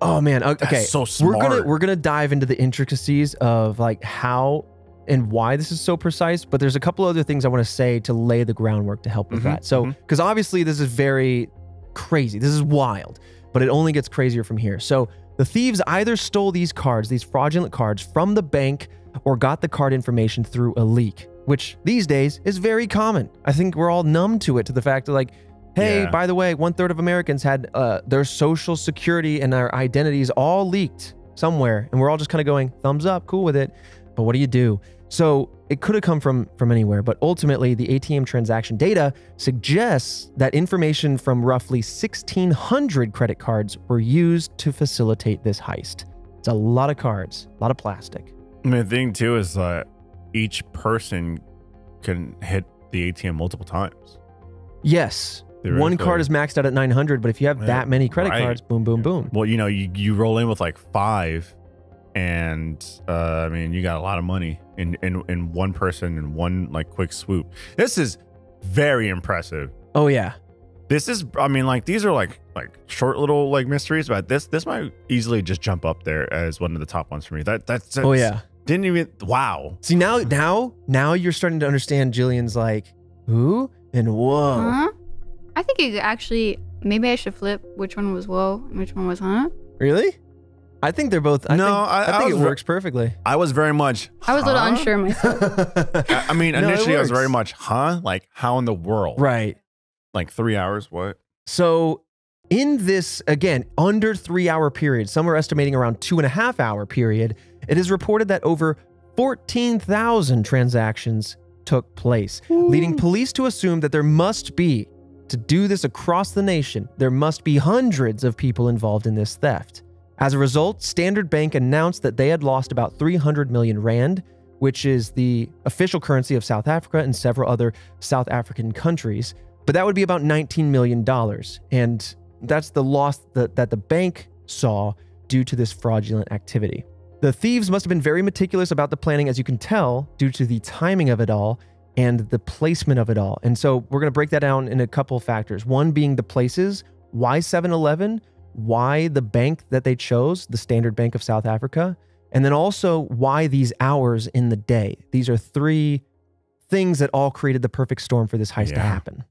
oh man. Okay.
That's so smart.
We're gonna dive into the intricacies of like how and why this is so precise, but there's a couple other things I want to say to lay the groundwork to help with that. So, because obviously this is very crazy. This is wild, but it only gets crazier from here. So the thieves either stole these cards, these fraudulent cards, from the bank or got the card information through a leak, which these days is very common. I think we're all numb to it, to the fact that like, hey, by the way, 1/3 of Americans had their social security and their identities all leaked somewhere. And we're all just kind of going, thumbs up, cool with it. But what do you do? So it could have come from anywhere, but ultimately the ATM transaction data suggests that information from roughly 1,600 credit cards were used to facilitate this heist. It's a lot of cards, a lot of plastic.
I mean, the thing too is that each person can hit the ATM multiple times.
Yes. One card is maxed out at 900, but if you have that many credit cards, boom, boom, boom.
Well, you roll in with like 5, and I mean, you got a lot of money in one person in one like quick swoop. This is very impressive.
Oh yeah.
This is, I mean, like these are like short little like mysteries, but this might easily just jump up there as one of the top ones for me. That's
oh yeah.
Didn't even, wow.
See, now you're starting to understand Jillian's like, who and whoa.
Huh? I think it actually, maybe I should flip which one was whoa and which one was huh?
Really? I think they're both. I think it works perfectly.
I was very much.
I was a little unsure myself.
I mean, initially I was very much, huh? Like, how in the world?
Right.
Like 3 hours? What?
So, in this, again, under 3 hour period, some are estimating around 2.5 hour period, it is reported that over 14,000 transactions took place, leading police to assume that there must be to do this across the nation, there must be hundreds of people involved in this theft. As a result, Standard Bank announced that they had lost about 300 million rand, which is the official currency of South Africa and several other South African countries. But that would be about $19 million. And that's the loss that the bank saw due to this fraudulent activity. The thieves must have been very meticulous about the planning, as you can tell, due to the timing of it all and the placement of it all. And so we're going to break that down in a couple of factors. One being the places. Why 7-Eleven? Why the bank that they chose, the Standard Bank of South Africa? And then also why these hours in the day. These are three things that all created the perfect storm for this heist to happen.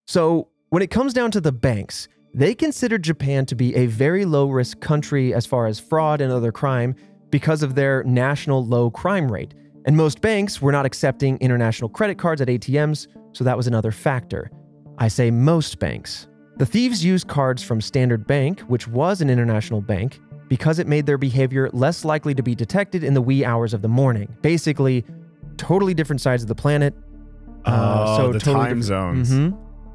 So when it comes down to the banks, they considered Japan to be a very low-risk country as far as fraud and other crime because of their national low crime rate. And most banks were not accepting international credit cards at ATMs, so that was another factor. I say most banks. The thieves used cards from Standard Bank, which was an international bank, because it made their behavior less likely to be detected in the wee hours of the morning. Basically, totally different sides of the planet.
So the totally time zones.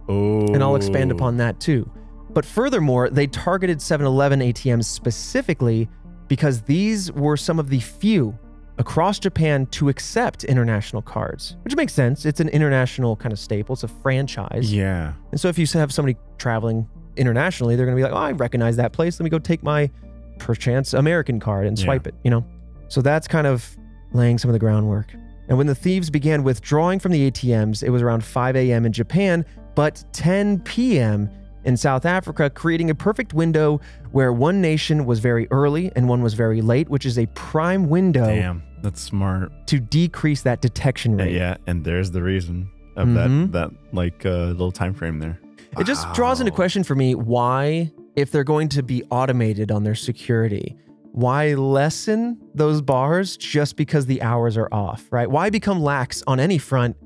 Oh.
And I'll expand upon that too. But furthermore, they targeted 7-Eleven ATMs specifically because these were some of the few across Japan to accept international cards, which makes sense. It's an international kind of staple. It's a franchise.
Yeah.
And so if you have somebody traveling internationally, they're going to be like, oh, I recognize that place. Let me go take my perchance American card and swipe it, you know? So that's kind of laying some of the groundwork. And when the thieves began withdrawing from the ATMs, it was around 5 a.m. in Japan, but 10 p.m. in South Africa, creating a perfect window where one nation was very early and one was very late, which is a prime window.
Damn, that's smart.
To decrease that detection rate.
Yeah, and there's the reason of that like little time frame there.
It just draws into question for me why, if they're going to be automated on their security, why lessen those bars just because the hours are off, right? Why become lax on any front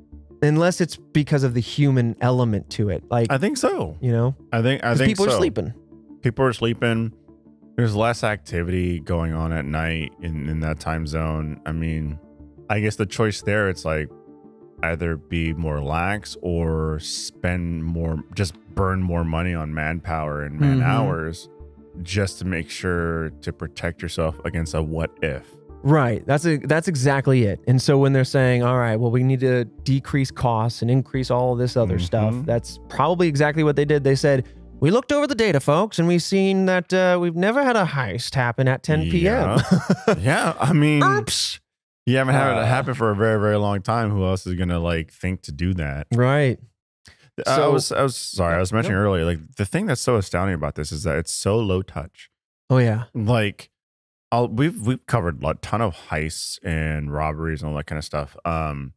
unless it's because of the human element to it? Like,
I think so.
You know,
I think
people are sleeping.
People are sleeping. There's less activity going on at night in that time zone. I mean, I guess the choice there, it's like either be more lax or spend more, just burn more money on manpower and man hours just to make sure to protect yourself against a what if.
Right. That's exactly it. And so when they're saying, all right, well, we need to decrease costs and increase all of this other stuff, that's probably exactly what they did. They said, we looked over the data, folks, and we've seen that we've never had a heist happen at 10 p.m.
Yeah. I mean,
oops.
You haven't had it happen for a very, very long time. Who else is going to like think to do that?
Right.
So, I was sorry. I was mentioning earlier, like the thing that's so astounding about this is that it's so low touch.
Oh yeah.
Like we've covered a ton of heists and robberies and all that kind of stuff. And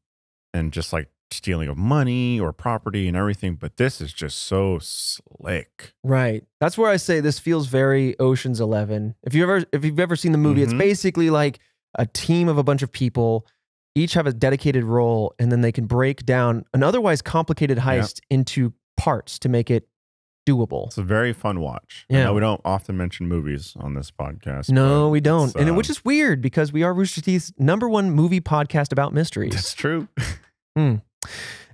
just like stealing of money or property and everything. But this is just so slick.
Right. That's where I say this feels very Ocean's 11. If you've ever seen the movie, it's basically like a team of a bunch of people, each have a dedicated role, and then they can break down an otherwise complicated heist into parts to make it doable.
It's a very fun watch.
Yeah.
I know we don't often mention movies on this podcast.
No, we don't. And which is weird because we are Rooster Teeth's #1 movie podcast about mysteries.
That's true.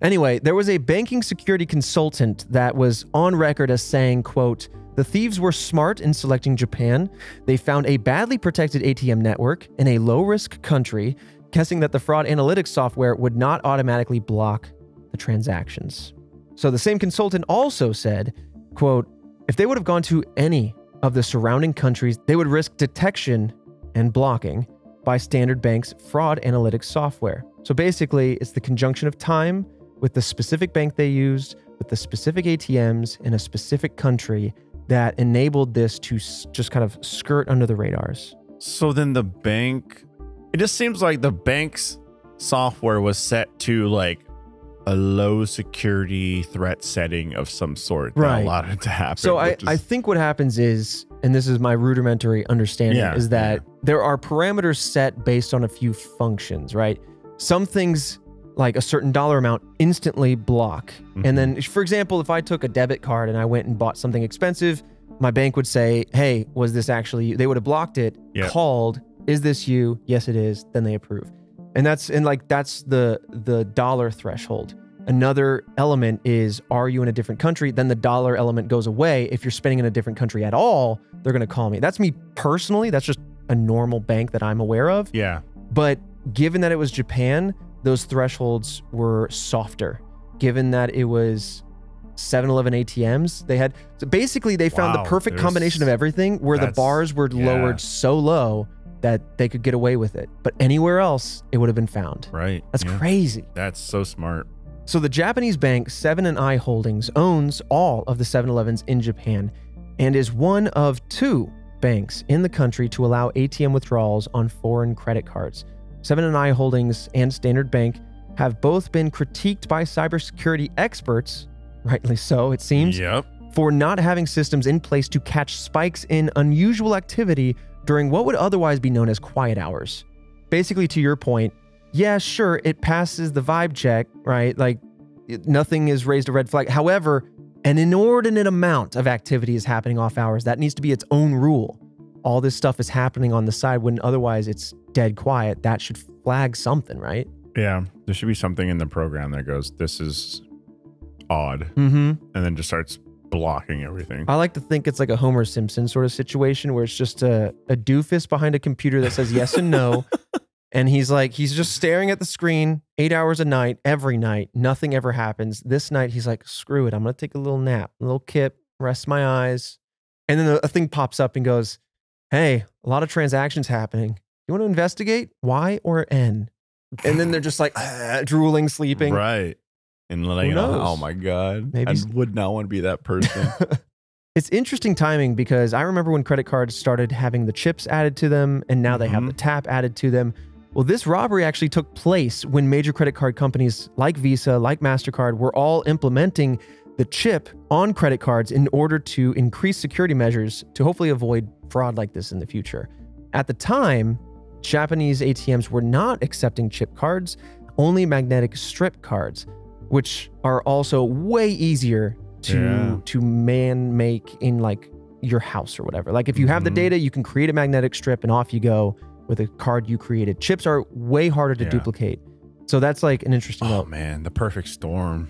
Anyway, there was a banking security consultant that was on record as saying, quote, "The thieves were smart in selecting Japan. They found a badly protected ATM network in a low-risk country, guessing that the fraud analytics software would not automatically block the transactions." So the same consultant also said, quote, "If they would have gone to any of the surrounding countries, they would risk detection and blocking by Standard Bank's fraud analytics software." So basically, it's the conjunction of time with the specific bank they used, with the specific ATMs in a specific country that enabled this to just kind of skirt under the radars.
So then the bank, it just seems like the bank's software was set to like a low security threat setting of some sort that allowed it to happen.
So I think what happens is, and this is my rudimentary understanding, is that there are parameters set based on a few functions, right? Some things like a certain dollar amount instantly block. And then, for example, if I took a debit card and I went and bought something expensive, my bank would say, hey, was this actually you? They would have blocked it, called, is this you? Yes, it is. Then they approve. And that's the dollar threshold. Another element is, are you in a different country? Then the dollar element goes away. If you're spending in a different country at all, they're going to call me. That's me personally. That's just a normal bank that I'm aware of.
Yeah.
But given that it was Japan, those thresholds were softer. Given that it was 7-Eleven ATMs, they had, so basically they found the perfect combination of everything where the bars were lowered so low that they could get away with it. But anywhere else, it would have been found.
Right.
That's crazy.
That's so smart.
So the Japanese bank 7&I Holdings owns all of the 7-Elevens in Japan and is one of 2 banks in the country to allow ATM withdrawals on foreign credit cards. 7&I Holdings and Standard Bank have both been critiqued by cybersecurity experts, rightly so it seems, for not having systems in place to catch spikes in unusual activity during what would otherwise be known as quiet hours. Basically, to your point, yeah, sure, it passes the vibe check, right? Like, nothing is raised a red flag. However, an inordinate amount of activity is happening off hours. That needs to be its own rule. All this stuff is happening on the side when otherwise it's dead quiet. That should flag something, right?
Yeah, there should be something in the program that goes, this is odd, and then just starts blocking everything.
I like to think it's like a Homer Simpson sort of situation where it's just a doofus behind a computer that says yes and no. And he's just staring at the screen 8 hours a night, every night. Nothing ever happens. This night, he's like, screw it. I'm going to take a little nap, a little kip, rest my eyes. And then a thing pops up and goes, hey, a lot of transactions happening. You want to investigate? Y or N? And then they're just like drooling, sleeping.
Right. And letting you know, oh my God. Maybe I would not want to be that person.
It's interesting timing because I remember when credit cards started having the chips added to them and now they have the tap added to them. Well, this robbery actually took place when major credit card companies like Visa, like MasterCard, were all implementing the chip on credit cards in order to increase security measures to hopefully avoid fraud like this in the future. At the time, Japanese ATMs were not accepting chip cards, only magnetic strip cards, which are also way easier to make in like your house or whatever. Like if you have the data, you can create a magnetic strip and off you go with a card you created. Chips are way harder to duplicate. So that's like an interesting note.
Oh man, the perfect storm.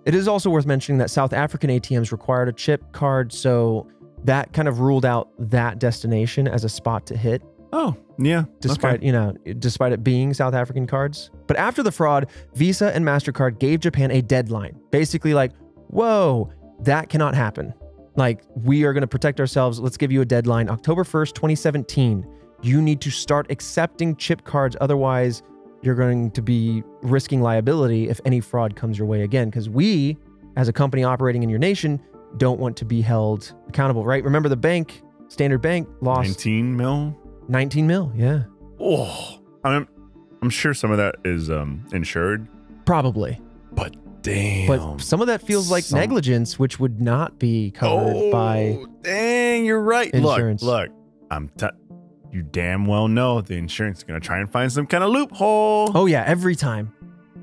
It is also worth mentioning that South African ATMs required a chip card, so that kind of ruled out that destination as a spot to hit.
Oh, yeah.
Despite, despite it being South African cards. But after the fraud, Visa and MasterCard gave Japan a deadline. Basically like, whoa, that cannot happen. Like, we are going to protect ourselves. Let's give you a deadline. October 1st, 2017. You need to start accepting chip cards. Otherwise, you're going to be risking liability if any fraud comes your way again. Because we, as a company operating in your nation, don't want to be held accountable, right? Remember the bank, Standard Bank, lost
19 mil?
19 mil, yeah.
Oh, I'm sure some of that is insured.
Probably.
But damn.
But some of that feels like negligence, which would not be covered by
dang, you're right.
Insurance.
Look, you damn well know the insurance is going to try and find some kind of loophole.
Oh yeah, every time.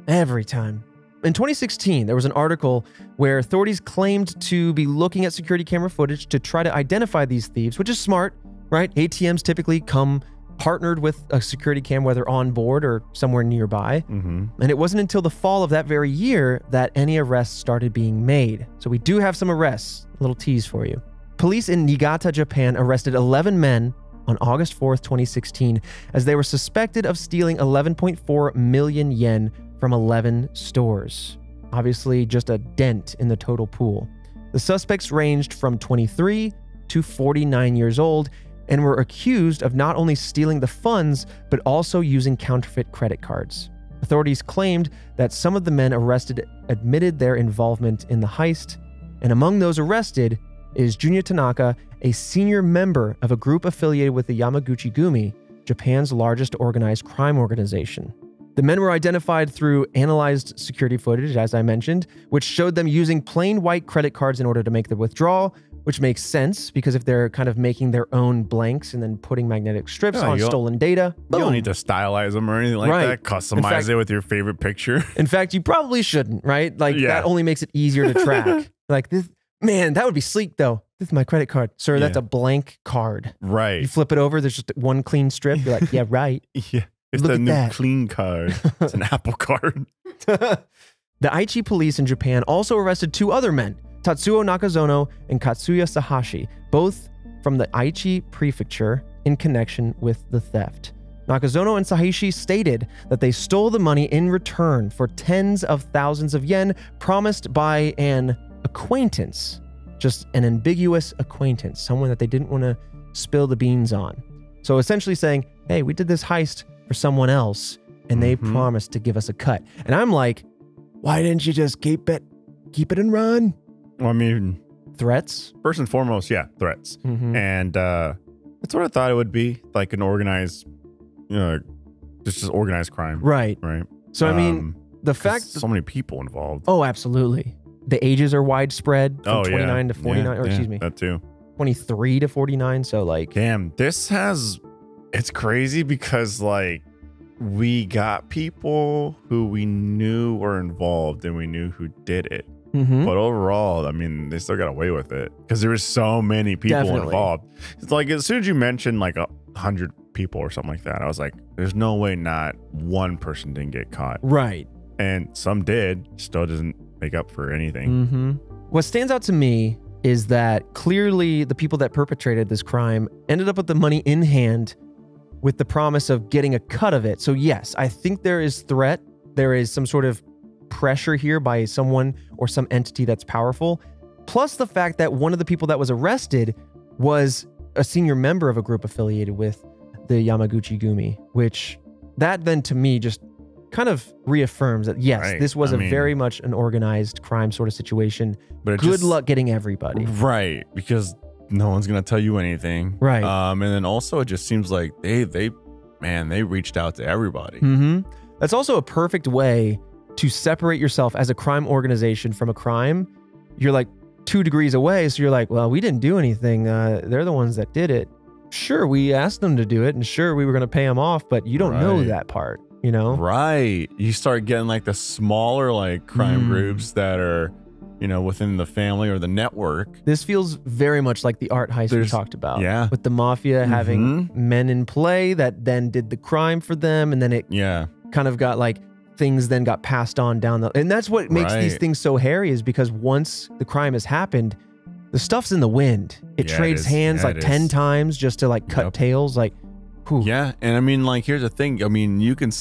Every time. In 2016, there was an article where authorities claimed to be looking at security camera footage to try to identify these thieves, which is smart, right? ATMs typically come partnered with a security cam, whether on board or somewhere nearby. And it wasn't until the fall of that very year that any arrests started being made. So we do have some arrests. A little tease for you. Police in Niigata, Japan arrested 11 men on August 4th, 2016, as they were suspected of stealing 11.4 million yen from 11 stores. Obviously, just a dent in the total pool. The suspects ranged from 23 to 49 years old and were accused of not only stealing the funds, but also using counterfeit credit cards. Authorities claimed that some of the men arrested admitted their involvement in the heist, and among those arrested is Junya Tanaka, a senior member of a group affiliated with the Yamaguchi Gumi, Japan's largest organized crime organization. The men were identified through analyzed security footage, as I mentioned, which showed them using plain white credit cards in order to make the withdrawal, which makes sense because if they're kind of making their own blanks and then putting magnetic strips on stolen data,
you don't need to stylize them or anything like that. Customize it with your favorite picture.
In fact, you probably shouldn't, right? Like that only makes it easier to track. Like this, man, that would be sleek though. This is my credit card. Sir, that's a blank card.
Right.
You flip it over, there's just one clean strip. You're like, yeah, right.
Yeah. It's the new clean card. It's an Apple card.
The Aichi police in Japan also arrested 2 other men, Tatsuo Nakazono and Katsuya Sahashi, both from the Aichi prefecture in connection with the theft. Nakazono and Sahashi stated that they stole the money in return for tens of thousands of yen promised by an acquaintance, just an ambiguous acquaintance, someone that they didn't want to spill the beans on. So essentially saying, hey, we did this heist for someone else and they promised to give us a cut. And I'm like, why didn't you just keep it and run?
Well, I mean,
threats?
First and foremost, yeah, threats. And that's what I thought it would be, like an organized, just organized crime.
Right.
Right.
So, I mean, the fact that
so many people involved.
Oh, absolutely. The ages are widespread from 29 to 49, or excuse me,
that too.
23 to 49. So like,
damn, it's crazy because like we got people who we knew were involved and we knew who did it. But overall, I mean, they still got away with it because there was so many people involved. It's like as soon as you mentioned like 100 people or something like that, I was like, there's no way not one person didn't get caught.
Right.
And some did, still doesn't make up for anything.
What stands out to me is that clearly the people that perpetrated this crime ended up with the money in hand with the promise of getting a cut of it. So yes, I think there is threat. There is some sort of pressure here by someone or some entity that's powerful. Plus the fact that one of the people that was arrested was a senior member of a group affiliated with the Yamaguchi Gumi, which that then to me just kind of reaffirms that yes, this was very much an organized crime sort of situation. But good luck getting everybody.
Right. Because no one's going to tell you anything.
Right.
And then also it just seems like they reached out to everybody.
That's also a perfect way to separate yourself as a crime organization from a crime. You're like 2 degrees away. So you're like, well, we didn't do anything. They're the ones that did it. Sure, we asked them to do it and sure, we were going to pay them off, but you don't know that part, you know?
Right. You start getting like the smaller like crime groups that are, within the family or the network.
This feels very much like the art heist we talked about.
Yeah.
With the mafia having men in play that then did the crime for them. And then it kind of got like things then got passed on down and that's what makes these things so hairy is because once the crime has happened, the stuff's in the wind. It trades hands like 10 times just to like cut tails. Like, whew.
Yeah. And I mean, like, here's the thing. I mean, you can,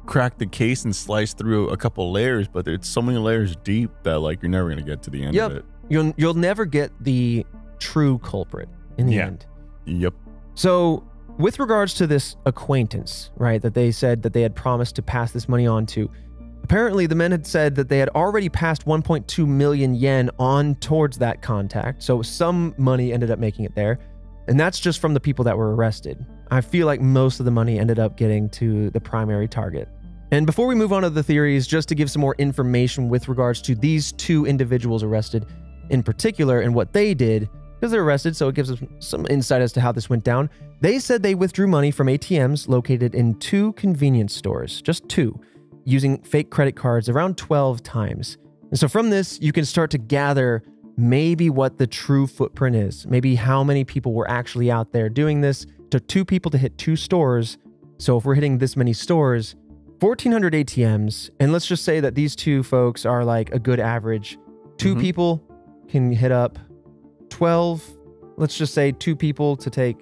crack the case and slice through a couple layers, but it's so many layers deep that like you're never going to get to the end of it.
You'll never get the true culprit in the end.
Yep.
So with regards to this acquaintance, right, that they said that they had promised to pass this money on to, apparently the men had said that they had already passed 1.2 million yen on towards that contact. So some money ended up making it there. And that's just from the people that were arrested. I feel like most of the money ended up getting to the primary target. And before we move on to the theories, just to give some more information with regards to these 2 individuals arrested in particular and what they did, because they're arrested, so it gives us some insight as to how this went down. They said they withdrew money from ATMs located in 2 convenience stores, just 2, using fake credit cards around 12 times. And so from this, you can start to gather maybe what the true footprint is, maybe how many people were actually out there doing this. It took 2 people to hit 2 stores. So if we're hitting this many stores, 1,400 ATMs, and let's just say that these 2 folks are like a good average. 2 people can hit up 12. Let's just say 2 people to take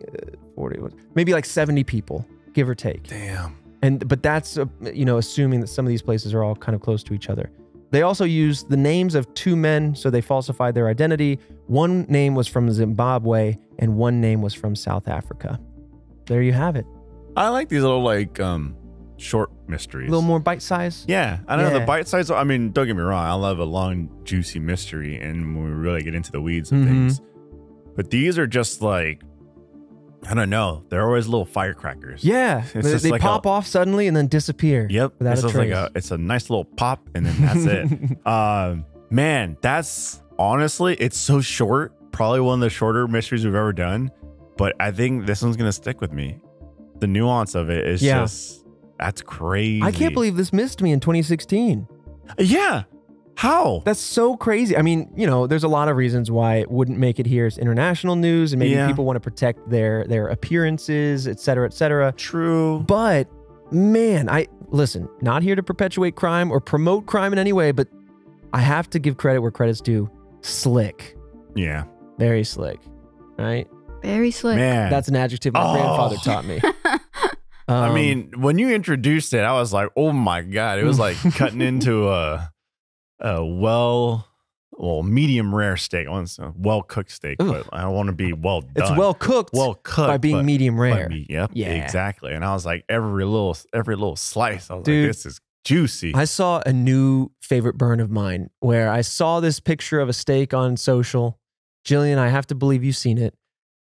40, maybe like 70 people, give or take.
Damn.
But that's, assuming that some of these places are all kind of close to each other. They also used the names of 2 men, so they falsified their identity. One name was from Zimbabwe, and one name was from South Africa. There you have it.
I like these little like short mysteries.
A little more bite size.
Yeah, I don't know, the bite size. I mean, don't get me wrong. I love a long, juicy mystery, and when we really get into the weeds of things. But these are just like, I don't know. They're always little firecrackers.
Yeah, they
like
pop off suddenly and then disappear.
Yep,
without a trace.
It's a nice little pop, and then that's it. Man, that's honestly, it's so short. Probably one of the shorter mysteries we've ever done. But I think this one's gonna stick with me. The nuance of it is just, that's crazy.
I can't believe this missed me in 2016.
Yeah. How?
That's so crazy. I mean, there's a lot of reasons why it wouldn't make it here as international news, and maybe people want to protect their appearances, et cetera, et cetera.
True.
But man, listen, not here to perpetuate crime or promote crime in any way, but I have to give credit where credit's due. Slick.
Yeah.
Very slick. Right?
Very slick.
Man.
That's an adjective my grandfather taught me.
I mean, when you introduced it, I was like, oh my God. It was like cutting into a medium rare steak. I want a well-cooked steak, but I don't want to be well done.
It's well cooked by being medium rare.
Yeah, exactly. And I was like, every little slice, I was
Dude,
like, this is juicy.
I saw a new favorite burn of mine where I saw this picture of a steak on social. Jillian, I have to believe you've seen it.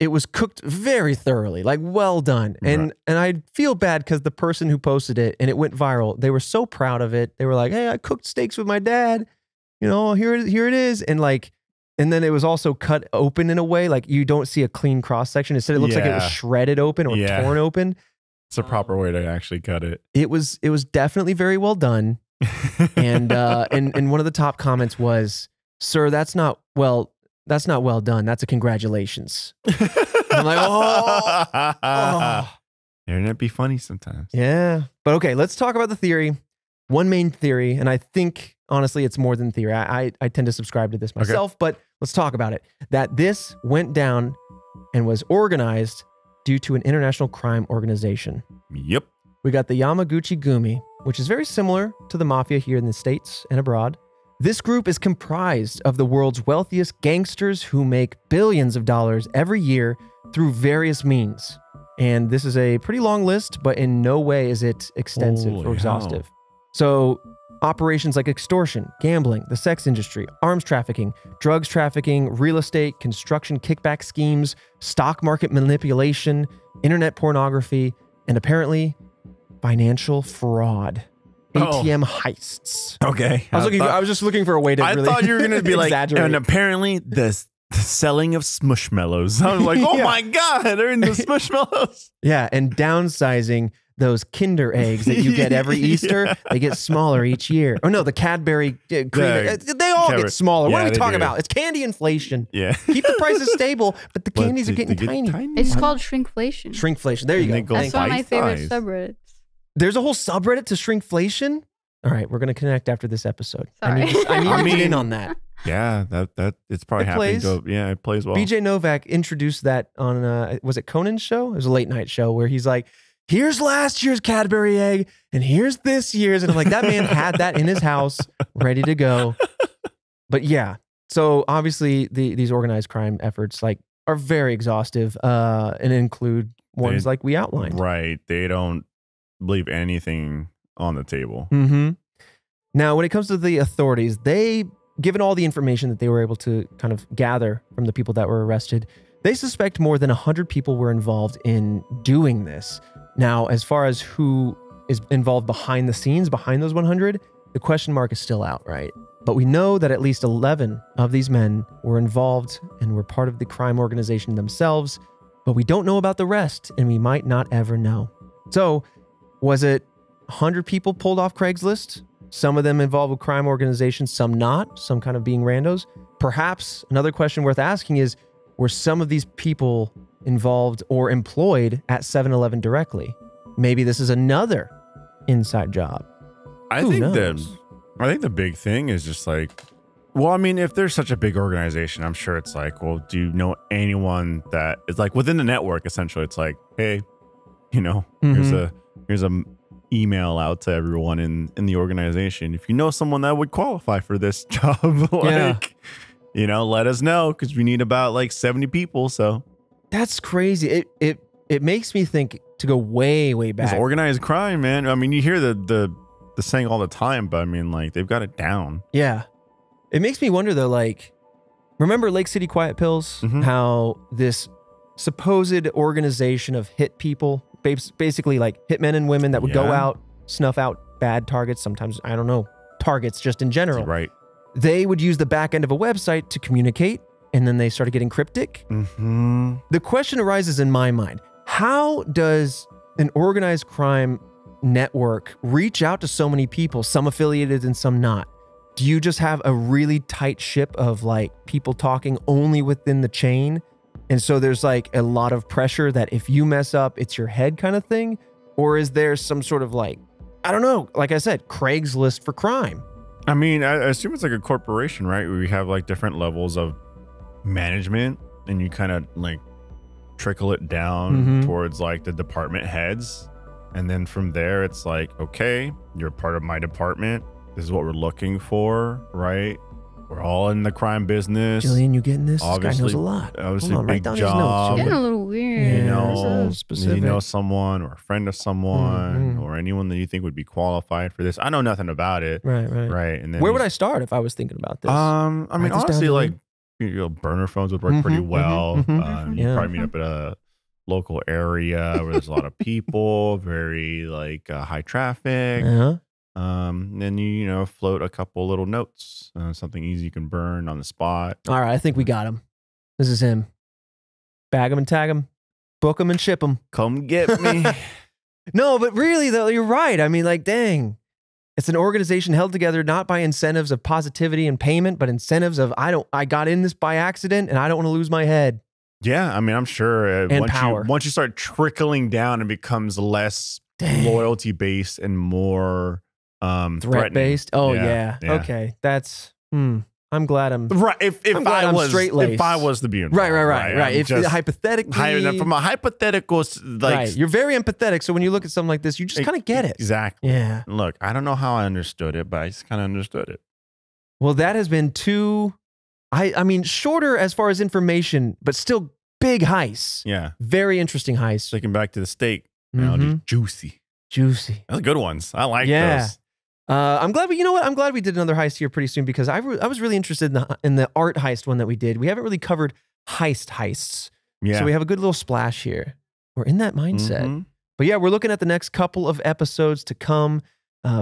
It was cooked very thoroughly, like well done. And I feel bad because the person who posted it and it went viral, they were so proud of it. They were like, hey, I cooked steaks with my dad. You know, here it is. And then it was also cut open in a way, like you don't see a clean cross section. Instead, it looks like it was shredded open or torn open.
It's a proper way to actually cut it.
It was definitely very well done. And one of the top comments was, sir, that's not well done. That's a congratulations. I'm like, oh.
Internet be funny sometimes.
Yeah. But okay, let's talk about the theory. One main theory, and I think, honestly, it's more than theory. I tend to subscribe to this myself, but let's talk about it. That this went down and was organized due to an international crime organization.
Yep.
We got the Yamaguchi Gumi, which is very similar to the mafia here in the States and abroad. This group is comprised of the world's wealthiest gangsters who make billions of dollars every year through various means. And this is a pretty long list, but in no way is it extensive or exhaustive. So operations like extortion, gambling, the sex industry, arms trafficking, drugs trafficking, real estate, construction kickback schemes, stock market manipulation, internet pornography, and apparently financial fraud. ATM heists.
Okay.
I was just looking for a way to
I
really
thought you were going to be like,
exaggerate.
and apparently the selling of Smushmallows. I was like, oh my God, they're in the Smushmallows.
Yeah, and downsizing those Kinder eggs that you get every Easter. They get smaller each year. Oh no, the Cadbury creamer, they all get smaller. What are we talking about? It's candy inflation.
Yeah.
Keep the prices stable, but the candies are getting tiny.
It's called shrinkflation.
Shrinkflation. There you go.
That's one of my favorite subreddits.
There's a whole subreddit to shrinkflation. All right, we're gonna connect after this episode.
Sorry.
I need to get in on that.
Yeah, that it's probably happening. It plays well.
BJ Novak introduced that on was it Conan's show? It was a late night show where he's like, here's last year's Cadbury egg and here's this year's. And I'm like, that man had that in his house ready to go. But yeah, so obviously these organized crime efforts are very exhaustive and include ones like we outlined.
Right. They don't leave anything on the table.
Mm-hmm. Now, when it comes to the authorities, given all the information that they were able to kind of gather from the people that were arrested, they suspect more than 100 people were involved in doing this. Now, as far as who is involved behind the scenes, behind those 100, the question mark is still out, right? But we know that at least 11 of these men were involved and were part of the crime organization themselves, but we don't know about the rest, and we might not ever know. So, was it 100 people pulled off Craigslist? Some of them involved with crime organizations, some not, some kind of being randos. Perhaps another question worth asking is, were some of these people involved or employed at 7-Eleven directly? Maybe this is another inside job.
I think the big thing is just like, well, I mean, if there's such a big organization, I'm sure it's like, well, do you know anyone that is like within the network? Essentially, it's like, hey, here's a email out to everyone in the organization. If you know someone that would qualify for this job, let us know because we need about 70 people. So
that's crazy. It makes me think to go way back.
It's organized crime, man. I mean, you hear the saying all the time, but I mean, they've got it down. Yeah.
It makes me wonder though, remember Lake City Quiet Pills? Mm-hmm. How this supposed organization of hit people, basically hitmen and women that would go out, snuff out bad targets, sometimes, I don't know, targets just in general.
Right.
They would use the back end of a website to communicate, and then they started getting cryptic.
Mm-hmm.
The question arises in my mind, how does an organized crime network reach out to so many people, some affiliated and some not? Do you just have a really tight ship of people talking only within the chain? And so there's a lot of pressure that if you mess up, it's your head kind of thing? Or is there some sort of I don't know. Like I said, Craigslist for crime.
I mean, I assume it's like a corporation, right? Where you have like different levels of management and you kind of like trickle it down towards like the department heads. And then from there, it's like, okay, you're part of my department. This is what we're looking for, right? We're all in the crime business.
Jillian, you getting this?
Obviously,
this guy knows a lot.
Obviously,
Hold on, write
big
down
job.
his notes,
Getting
Jillian.
a little weird.
You
Yeah,
know,
specific.
you know someone or a friend of someone or anyone that you think would be qualified for this. I know nothing about it.
Right.
And then
Where would I start if I was thinking about this?
I mean,
Write this down,
honestly, like
Jillian.
burner phones would work pretty well. You probably meet up at a local area where there's a lot of people, very like high traffic. Then you know float a couple little notes, something easy you can burn on the spot.
All right, I think we got him. This is him. Bag him and tag him, book him and ship him.
Come get me.
No, but really though, you're right. I mean, like, dang, it's an organization held together not by incentives of positivity and payment, but incentives of I got in this by accident and I don't want to lose my head.
Yeah, I mean, I'm sure
And power.
Once you start trickling down, it becomes less loyalty based and more
Threat based. Oh
Yeah.
Okay, that's. I'm glad I'm
right. If I was
straight-laced.
If I was to be involved,
right. If hypothetically,
from a hypothetical, like
right, you're very empathetic. So when you look at something like this, you just kind of get it.
Exactly.
Yeah.
Look, I don't know how I understood it, but I just kind of understood it.
Well, that has been two. I mean, shorter as far as information, but still big heists.
Yeah.
Very interesting heists.
Taking back to the steak. Juicy.
Those
are good ones. I like those.
I'm glad we, you know what? I'm glad we did another heist here pretty soon because I was really interested in the art heist one that we did. We haven't really covered heists.
Yeah.
So we have a good little splash here. We're in that mindset. But yeah, we're looking at the next couple of episodes to come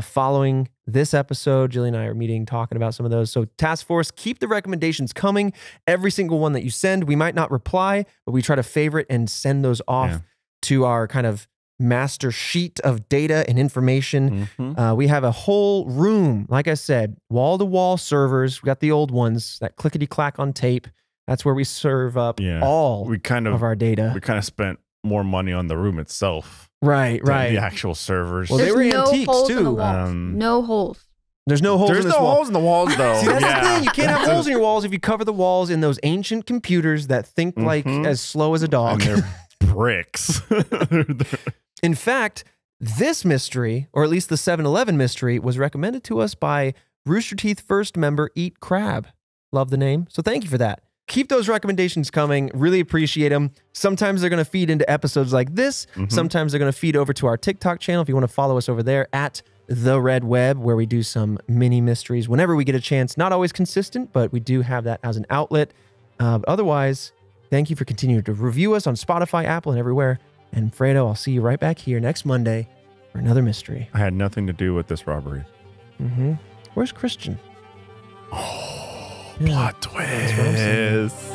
following this episode. Jillian and I are meeting, talking about some of those. So Task Force, keep the recommendations coming. Every single one that you send, we might not reply, but we try to favorite and send those off to our kind of master sheet of data and information. We have a whole room, like I said, wall-to-wall servers. We got the old ones, that clickety-clack on tape. That's where we serve up all of our data.
We kind of spent more money on the room itself.
Right.
The actual servers.
Well, they were antiques
holes
too.
In the walls. No holes.
There's no holes in this
There's no
wall.
holes in the walls, though.
See, that's the thing. You can't have holes in your walls if you cover the walls in those ancient computers that think like as slow as a dog.
And they're bricks.
In fact, this mystery, or at least the 7-Eleven mystery, was recommended to us by Rooster Teeth first member Eat Crab. Love the name. So thank you for that. Keep those recommendations coming. Really appreciate them. Sometimes they're going to feed into episodes like this. Sometimes they're going to feed over to our TikTok channel. If you want to follow us over there at The Red Web, where we do some mini mysteries whenever we get a chance. Not always consistent, but we do have that as an outlet. But otherwise, thank you for continuing to review us on Spotify, Apple, and everywhere. And Fredo, I'll see you right back here next Monday for another mystery.
I had nothing to do with this robbery.
Where's Christian?
Oh, plot twist.